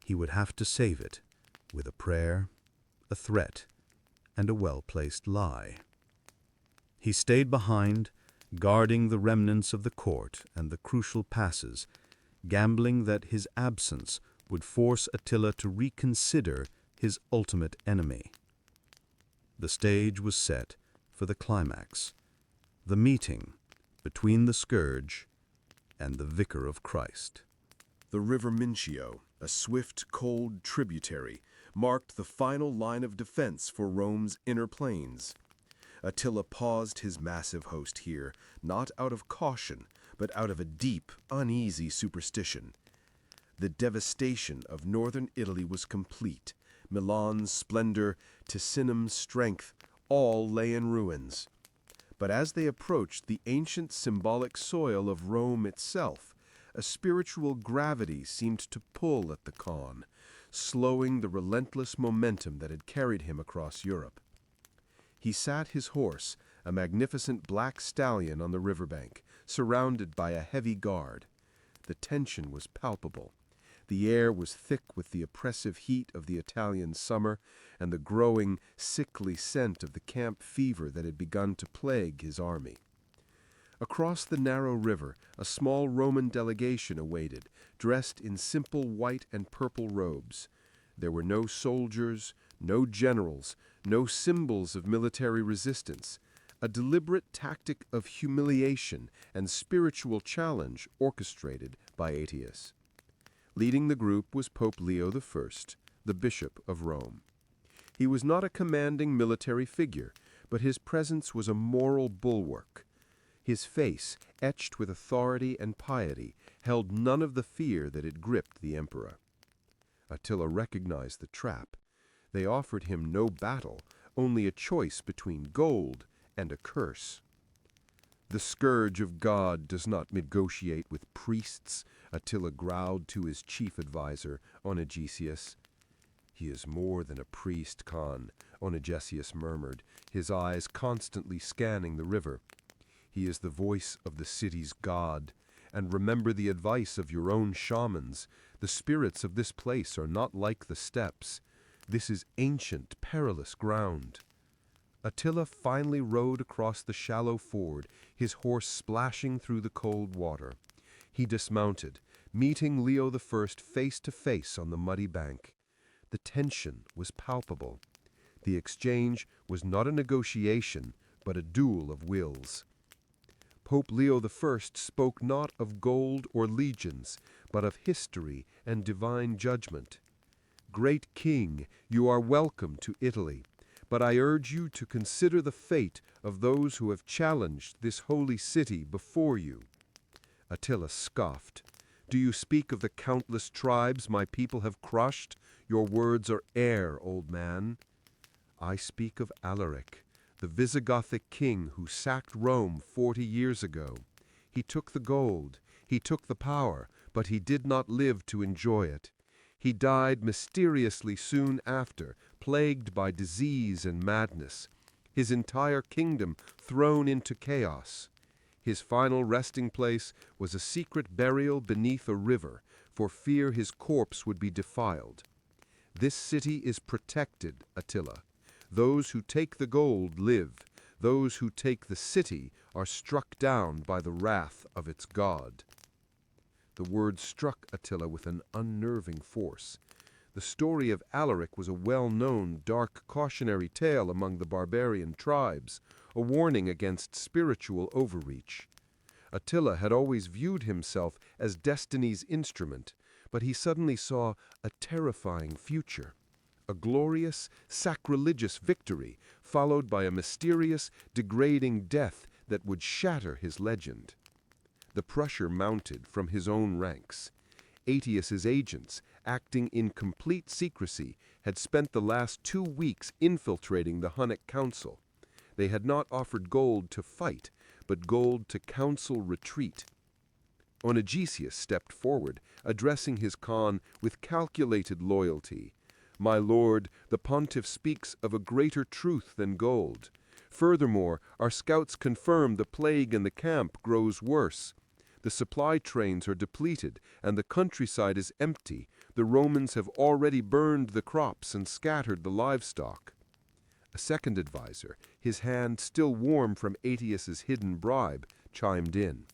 He would have to save it with a prayer, a threat, and a well-placed lie. He stayed behind, guarding the remnants of the court and the crucial passes, gambling that his absence would force Attila to reconsider his ultimate enemy. The stage was set for the climax, the meeting between the Scourge and the Vicar of Christ.
The river Mincio, a swift, cold tributary, marked the final line of defense for Rome's inner plains. Attila paused his massive host here, not out of caution, but out of a deep, uneasy superstition. The devastation of northern Italy was complete. Milan's splendor, Ticinum's strength, all lay in ruins. But as they approached the ancient symbolic soil of Rome itself, a spiritual gravity seemed to pull at the Khan, slowing the relentless momentum that had carried him across Europe. He sat his horse, a magnificent black stallion, on the riverbank, surrounded by a heavy guard. The tension was palpable. The air was thick with the oppressive heat of the Italian summer and the growing, sickly scent of the camp fever that had begun to plague his army. Across the narrow river, a small Roman delegation awaited, dressed in simple white and purple robes. There were no soldiers, no generals, no symbols of military resistance, a deliberate tactic of humiliation and spiritual challenge orchestrated by Aetius. Leading the group was Pope Leo I, the Bishop of Rome. He was not a commanding military figure, but his presence was a moral bulwark. His face, etched with authority and piety, held none of the fear that had gripped the emperor. Attila recognized the trap. They offered him no battle, only a choice between gold and a curse. The scourge of God does not negotiate with priests, Attila growled to his chief adviser, Onegesius. He is more than a priest, Khan, Onegesius murmured, his eyes constantly scanning the river. He is the voice of the city's god. And remember the advice of your own shamans. The spirits of this place are not like the steppes. This is ancient, perilous ground. Attila finally rode across the shallow ford, his horse splashing through the cold water. He dismounted, meeting Leo I face to face on the muddy bank. The tension was palpable. The exchange was not a negotiation, but a duel of wills. Pope Leo I spoke not of gold or legions, but of history and divine judgment. Great King, you are welcome to Italy, but I urge you to consider the fate of those who have challenged this holy city before you. Attila scoffed. Do you speak of the countless tribes my people have crushed? Your words are air, old man. I speak of Alaric, the Visigothic king who sacked Rome 40 years ago. He took the gold, he took the power, but he did not live to enjoy it. He died mysteriously soon after, plagued by disease and madness, his entire kingdom thrown into chaos.
His final resting place was a secret burial beneath a river, for fear his corpse would be defiled. This city is protected, Attila. Those who take the gold live. Those who take the city are struck down by the wrath of its god. The word struck Attila with an unnerving force. The story of Alaric was a well-known, dark cautionary tale among the barbarian tribes, a warning against spiritual overreach. Attila had always viewed himself as destiny's instrument, but he suddenly saw a terrifying future. A glorious, sacrilegious victory, followed by a mysterious, degrading death that would shatter his legend. The pressure mounted from his own ranks. Aetius's agents, acting in complete secrecy, had spent the last 2 weeks infiltrating the Hunnic council. They had not offered gold to fight, but gold to counsel retreat. Onegesius stepped forward, addressing his Khan with calculated loyalty. "My lord, the pontiff speaks of a greater truth than gold. Furthermore, our scouts confirm the plague in the camp grows worse. The supply trains are depleted, and the countryside is empty. The Romans have already burned the crops and scattered the livestock." A second advisor, his hand still warm from Aetius's hidden bribe, chimed in.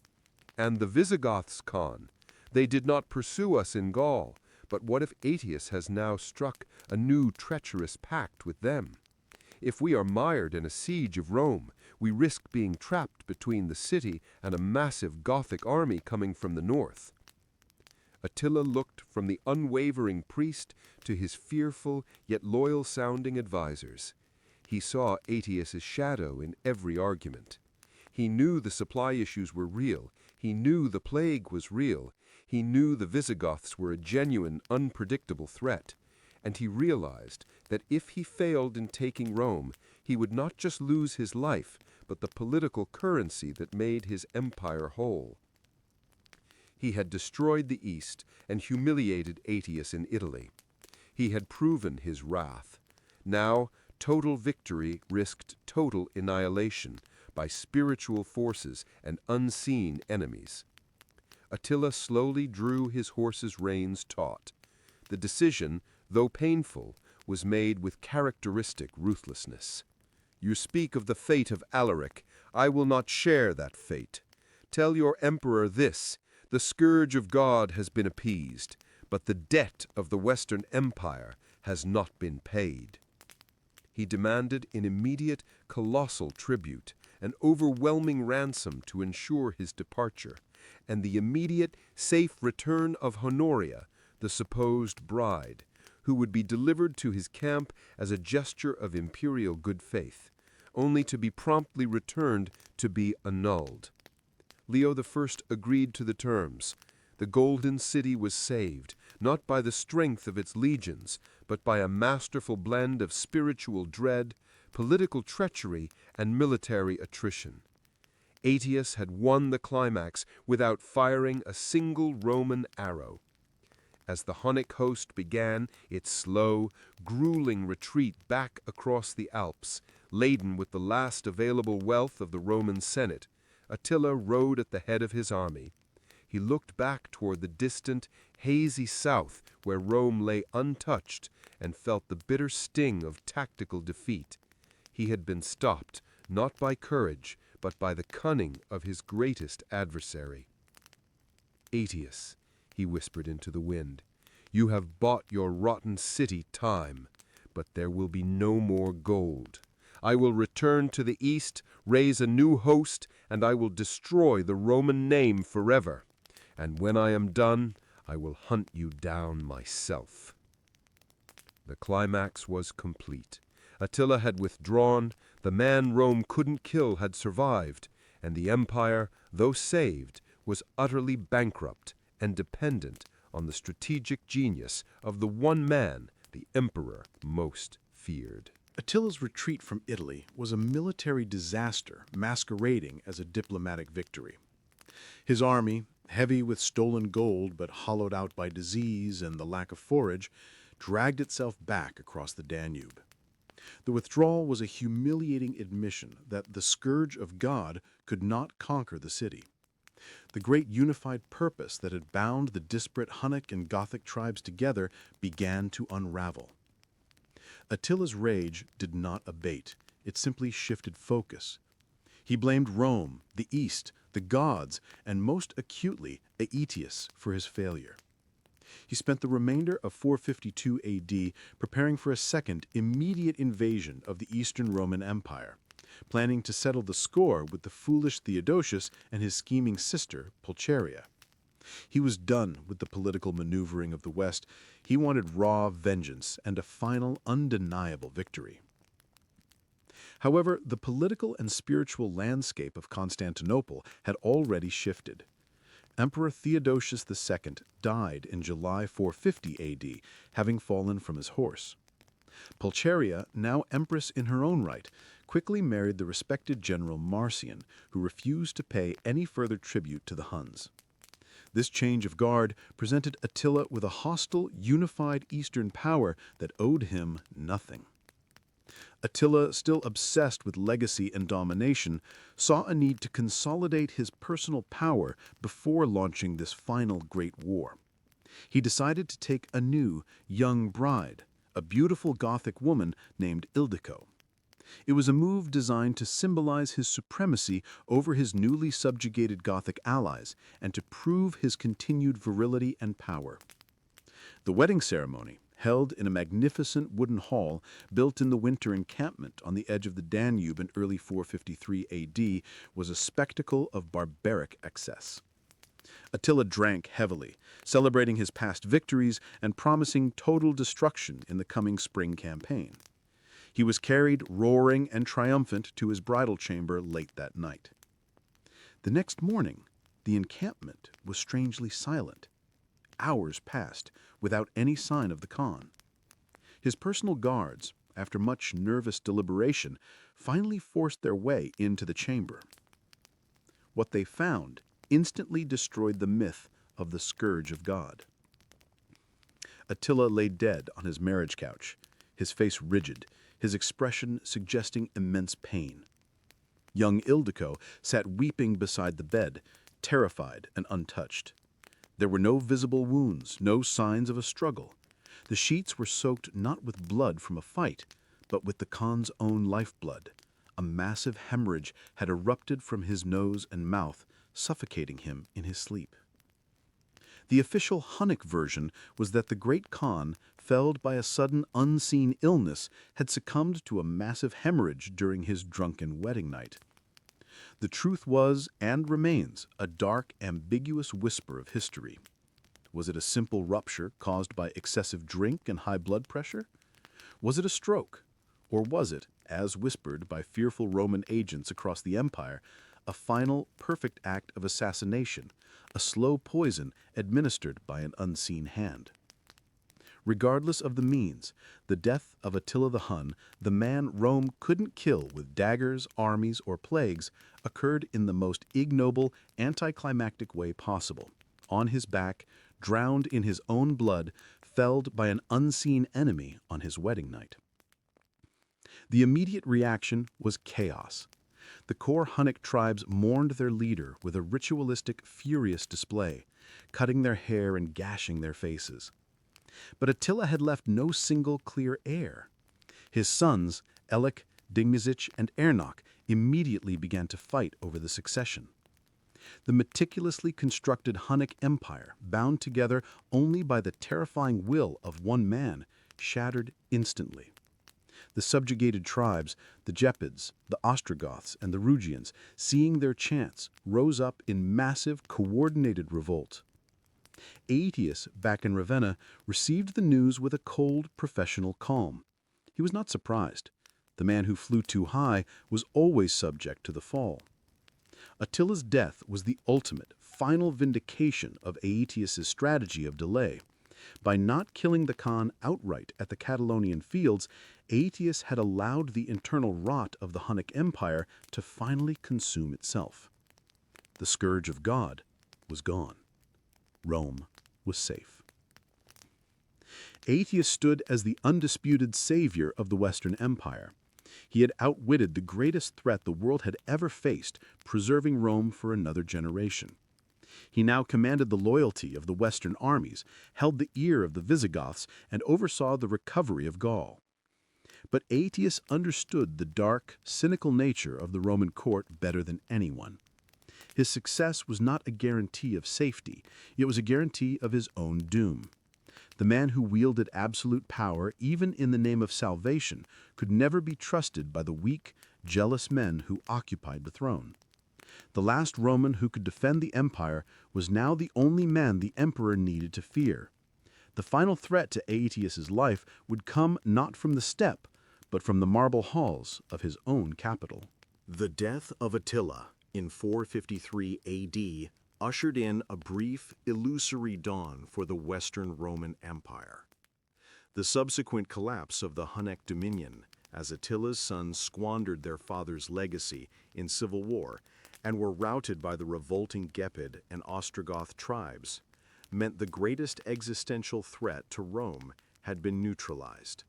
"And the Visigoths, Khan? They did not pursue us in Gaul, but what if Aetius has now struck a new treacherous pact with them? If we are mired in a siege of Rome, we risk being trapped between the city and a massive Gothic army coming from the north." Attila looked from the unwavering priest to his fearful yet loyal-sounding advisors. He saw Aetius's shadow in every argument. He knew the supply issues were real. He knew the plague was real. He knew the Visigoths were a genuine, unpredictable threat. And he realized that if he failed in taking Rome, he would not just lose his life, but the political currency that made his empire whole. He had destroyed the East and humiliated Aetius in Italy. He had proven his wrath. Now, total victory risked total annihilation by spiritual forces and unseen enemies. Attila slowly drew his horse's reins taut. The decision, though painful, was made with characteristic ruthlessness. "You speak of the fate of Alaric. I will not share that fate. Tell your emperor this: the scourge of God has been appeased, but the debt of the Western Empire has not been paid." He demanded an immediate, colossal tribute, an overwhelming ransom to ensure his departure, and the immediate, safe return of Honoria, the supposed bride, who would be delivered to his camp as a gesture of imperial good faith, only to be promptly returned to be annulled. Leo I agreed to the terms. The Golden City was saved, not by the strength of its legions, but by a masterful blend of spiritual dread, political treachery, and military attrition. Aetius had won the climax without firing a single Roman arrow. As the Hunnic host began its slow, grueling retreat back across the Alps, laden with the last available wealth of the Roman Senate, Attila rode at the head of his army. He looked back toward the distant, hazy south where Rome lay untouched and felt the bitter sting of tactical defeat. He had been stopped, not by courage, but by the cunning of his greatest adversary. "Aetius," he whispered into the wind, "you have bought your rotten city time, but there will be no more gold. I will return to the east, raise a new host, and I will destroy the Roman name forever. And when I am done, I will hunt you down myself." The climax was complete. Attila had withdrawn, the man Rome couldn't kill had survived, and the empire, though saved, was utterly bankrupt and dependent on the strategic genius of the one man the emperor most feared.
Attila's retreat from Italy was a military disaster masquerading as a diplomatic victory. His army, heavy with stolen gold but hollowed out by disease and the lack of forage, dragged itself back across the Danube. The withdrawal was a humiliating admission that the Scourge of God could not conquer the city. The great unified purpose that had bound the disparate Hunnic and Gothic tribes together began to unravel. Attila's rage did not abate, it simply shifted focus. He blamed Rome, the East, the gods, and most acutely Aetius for his failure. He spent the remainder of 452 AD preparing for a second, immediate invasion of the Eastern Roman Empire, planning to settle the score with the foolish Theodosius and his scheming sister, Pulcheria. He was done with the political maneuvering of the West. He wanted raw vengeance and a final, undeniable victory. However, the political and spiritual landscape of Constantinople had already shifted. Emperor Theodosius II died in July 450 AD, having fallen from his horse. Pulcheria, now empress in her own right, quickly married the respected general Marcian, who refused to pay any further tribute to the Huns. This change of guard presented Attila with a hostile, unified Eastern power that owed him nothing. Attila, still obsessed with legacy and domination, saw a need to consolidate his personal power before launching this final great war. He decided to take a new, young bride, a beautiful Gothic woman named Ildiko. It was a move designed to symbolize his supremacy over his newly subjugated Gothic allies and to prove his continued virility and power. The wedding ceremony, held in a magnificent wooden hall built in the winter encampment on the edge of the Danube in early 453 AD, was a spectacle of barbaric excess. Attila drank heavily, celebrating his past victories and promising total destruction in the coming spring campaign. He was carried roaring and triumphant to his bridal chamber late that night. The next morning, the encampment was strangely silent. Hours passed without any sign of the Khan. His personal guards, after much nervous deliberation, finally forced their way into the chamber. What they found instantly destroyed the myth of the Scourge of God. Attila lay dead on his marriage couch, his face rigid, his expression suggesting immense pain. Young Ildiko sat weeping beside the bed, terrified and untouched. There were no visible wounds, no signs of a struggle. The sheets were soaked not with blood from a fight, but with the Khan's own lifeblood. A massive hemorrhage had erupted from his nose and mouth, suffocating him in his sleep. The official Hunnic version was that the great Khan, felled by a sudden unseen illness, had succumbed to a massive hemorrhage during his drunken wedding night. The truth was, and remains, a dark, ambiguous whisper of history. Was it a simple rupture caused by excessive drink and high blood pressure? Was it a stroke? Or was it, as whispered by fearful Roman agents across the empire, a final, perfect act of assassination, a slow poison administered by an unseen hand? Regardless of the means, the death of Attila the Hun, the man Rome couldn't kill with daggers, armies, or plagues, occurred in the most ignoble, anticlimactic way possible. On his back, drowned in his own blood, felled by an unseen enemy on his wedding night. The immediate reaction was chaos. The core Hunnic tribes mourned their leader with a ritualistic, furious display, cutting their hair and gashing their faces. But Attila had left no single clear heir. His sons, Elik, Dingmizich, and Ernok, immediately began to fight over the succession. The meticulously constructed Hunnic empire, bound together only by the terrifying will of one man, shattered instantly. The subjugated tribes, the Gepids, the Ostrogoths, and the Rugians, seeing their chance, rose up in massive, coordinated revolt. Aetius, back in Ravenna, received the news with a cold, professional calm. He was not surprised. The man who flew too high was always subject to the fall. Attila's death was the ultimate, final vindication of Aetius's strategy of delay. By not killing the Khan outright at the Catalaunian Fields, Aetius had allowed the internal rot of the Hunnic Empire to finally consume itself. The Scourge of God was gone. Rome was safe.
Aetius stood as the undisputed savior of the Western Empire. He had outwitted the greatest threat the world had ever faced, preserving Rome for another generation. He now commanded the loyalty of the Western armies, held the ear of the Visigoths, and oversaw the recovery of Gaul. But Aetius understood the dark, cynical nature of the Roman court better than anyone. His success was not a guarantee of safety, it was a guarantee of his own doom. The man who wielded absolute power, even in the name of salvation, could never be trusted by the weak, jealous men who occupied the throne. The last Roman who could defend the empire was now the only man the emperor needed to fear. The final threat to Aetius's life would come not from the steppe, but from the marble halls of his own capital.
The death of Attila in 453 AD ushered in a brief, illusory dawn for the Western Roman Empire. The subsequent collapse of the Hunnic dominion, as Attila's sons squandered their father's legacy in civil war and were routed by the revolting Gepid and Ostrogoth tribes, meant the greatest existential threat to Rome had been neutralized.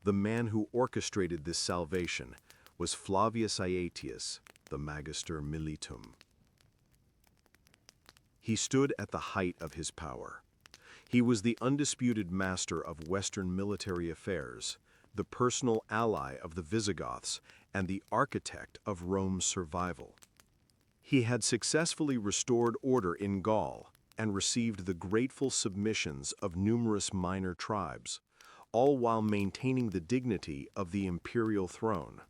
The man who orchestrated this salvation was Flavius Aetius, the Magister Militum. He stood at the height of his power. He was the undisputed master of Western military affairs, the personal ally of the Visigoths, and the architect of Rome's survival. He had successfully restored order in Gaul and received the grateful submissions of numerous minor tribes, all while maintaining the dignity of the imperial throne.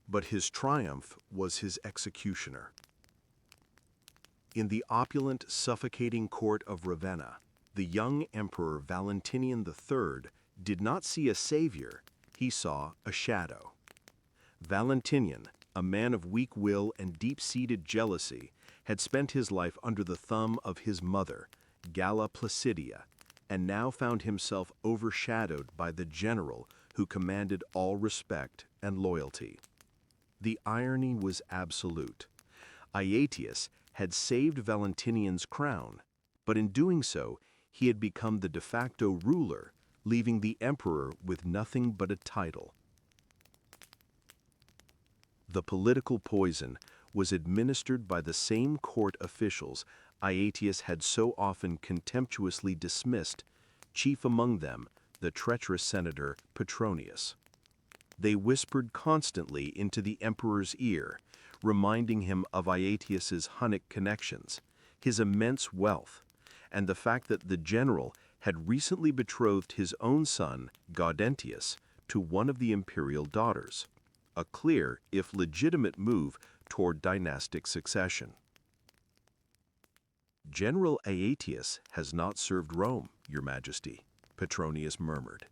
But his triumph was his executioner. In the opulent, suffocating court of Ravenna, the young emperor Valentinian III did not see a savior, he saw a shadow. Valentinian, a man of weak will and deep-seated jealousy, had spent his life under the thumb of his mother, Galla Placidia, and now found himself overshadowed by the general who commanded all respect and loyalty. The irony was absolute. Aetius had saved Valentinian's crown, but in doing so, he had become the de facto ruler, leaving the emperor with nothing but a title. The political poison was administered by the same court officials Aetius had so often contemptuously dismissed, chief among them the treacherous senator Petronius. They whispered constantly into the emperor's ear, reminding him of Aetius's Hunnic connections, his immense wealth, and the fact that the general had recently betrothed his own son, Gaudentius, to one of the imperial daughters, a clear, if legitimate move toward dynastic succession. "General Aetius has not served Rome, Your Majesty," Petronius murmured.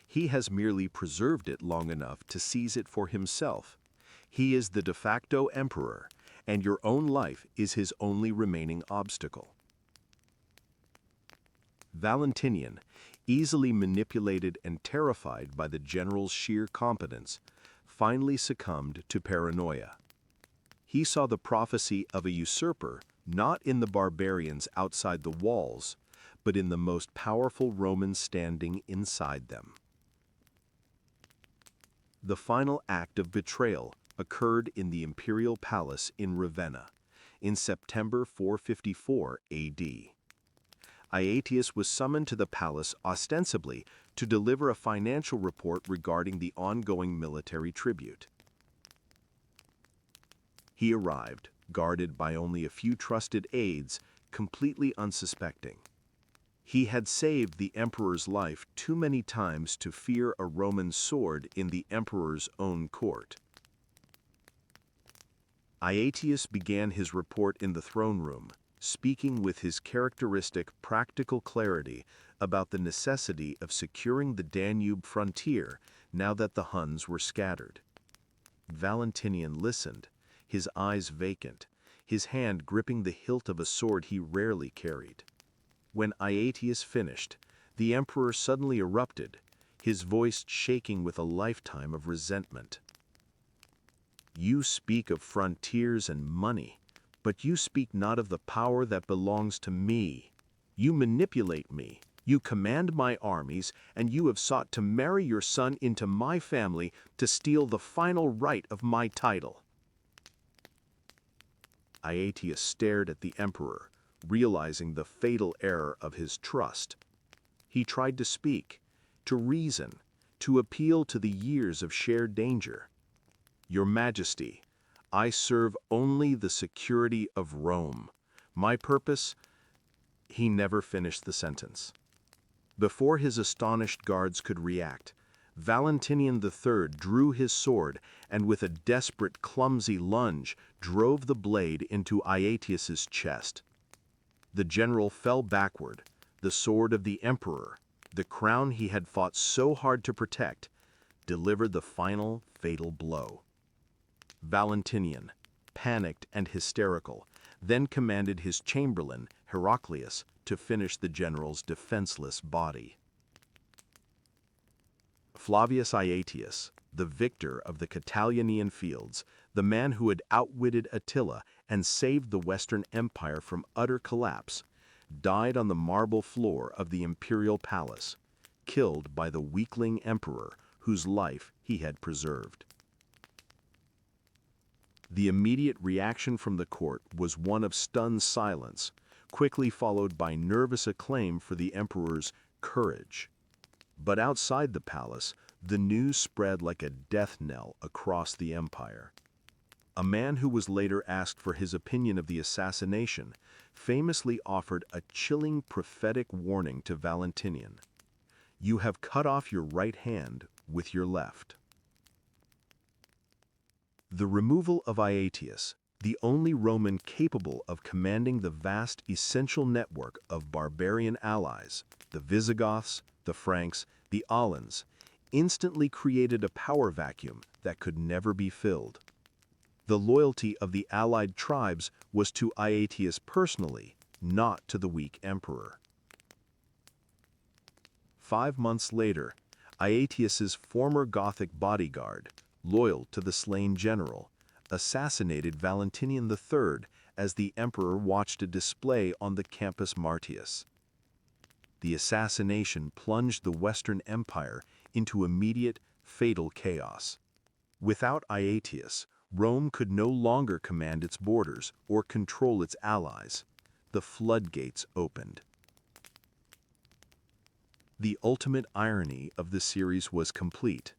"He has merely preserved it long enough to seize it for himself. He is the de facto emperor, and your own life is his only remaining obstacle." Valentinian, easily manipulated and terrified by the general's sheer competence, finally succumbed to paranoia. He saw the prophecy of a usurper not in the barbarians outside the walls, but in the most powerful Romans standing inside them. The final act of betrayal occurred in the imperial palace in Ravenna in September 454 AD. Aetius was summoned to the palace ostensibly to deliver a financial report regarding the ongoing military tribute. He arrived, guarded by only a few trusted aides, completely unsuspecting. He had saved the emperor's life too many times to fear a Roman sword in the emperor's own court. Aetius began his report in the throne room, speaking with his characteristic practical clarity about the necessity of securing the Danube frontier now that the Huns were scattered. Valentinian listened, his eyes vacant, his hand gripping the hilt of a sword he rarely carried. When Aetius finished, the emperor suddenly erupted, his voice shaking with a lifetime of resentment. "You speak of frontiers and money, but you speak not of the power that belongs to me. You manipulate me, you command my armies, and you have sought to marry your son into my family to steal the final right of my title." Aetius stared at the emperor, realizing the fatal error of his trust. He tried to speak, to reason, to appeal to the years of shared danger. "Your Majesty, I serve only the security of Rome. My purpose—" He never finished the sentence. Before his astonished guards could react, Valentinian III drew his sword and with a desperate, clumsy lunge drove the blade into Aetius's chest. The general fell backward, the sword of the emperor, the crown he had fought so hard to protect, delivered the final, fatal blow. Valentinian, panicked and hysterical, then commanded his chamberlain, Heraclius, to finish the general's defenseless body. Flavius Aetius, the victor of the Catalaunian Fields, the man who had outwitted Attila and saved the Western Empire from utter collapse, died on the marble floor of the imperial palace, killed by the weakling emperor whose life he had preserved. The immediate reaction from the court was one of stunned silence, quickly followed by nervous acclaim for the emperor's courage. But outside the palace, the news spread like a death knell across the empire. A man who was later asked for his opinion of the assassination famously offered a chilling prophetic warning to Valentinian: "You have cut off your right hand with your left." The removal of Aetius, the only Roman capable of commanding the vast essential network of barbarian allies, the Visigoths, the Franks, the Alans, instantly created a power vacuum that could never be filled. The loyalty of the allied tribes was to Aetius personally, not to the weak emperor. 5 months later, Aetius's former Gothic bodyguard, loyal to the slain general, assassinated Valentinian III as the emperor watched a display on the Campus Martius. The assassination plunged the Western Empire into immediate, fatal chaos. Without Aetius, Rome could no longer command its borders or control its allies. The floodgates opened. The ultimate irony of the series was complete.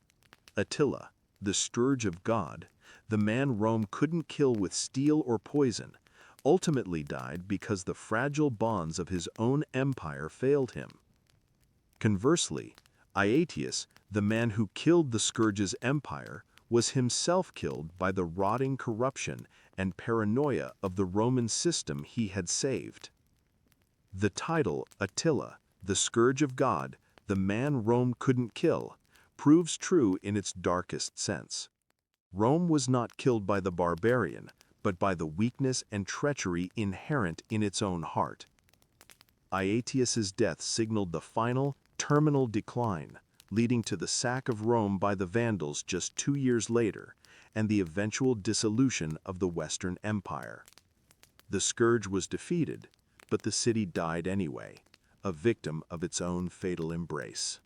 Attila, the Scourge of God, the man Rome couldn't kill with steel or poison, ultimately died because the fragile bonds of his own empire failed him. Conversely, Aetius, the man who killed the Scourge's empire, was himself killed by the rotting corruption and paranoia of the Roman system he had saved. The title, Attila, the Scourge of God, the man Rome couldn't kill, proves true in its darkest sense. Rome was not killed by the barbarian, but by the weakness and treachery inherent in its own heart. Aetius's death signaled the final, terminal decline, leading to the sack of Rome by the Vandals just 2 years later, and the eventual dissolution of the Western Empire. The Scourge was defeated, but the city died anyway, a victim of its own fatal embrace.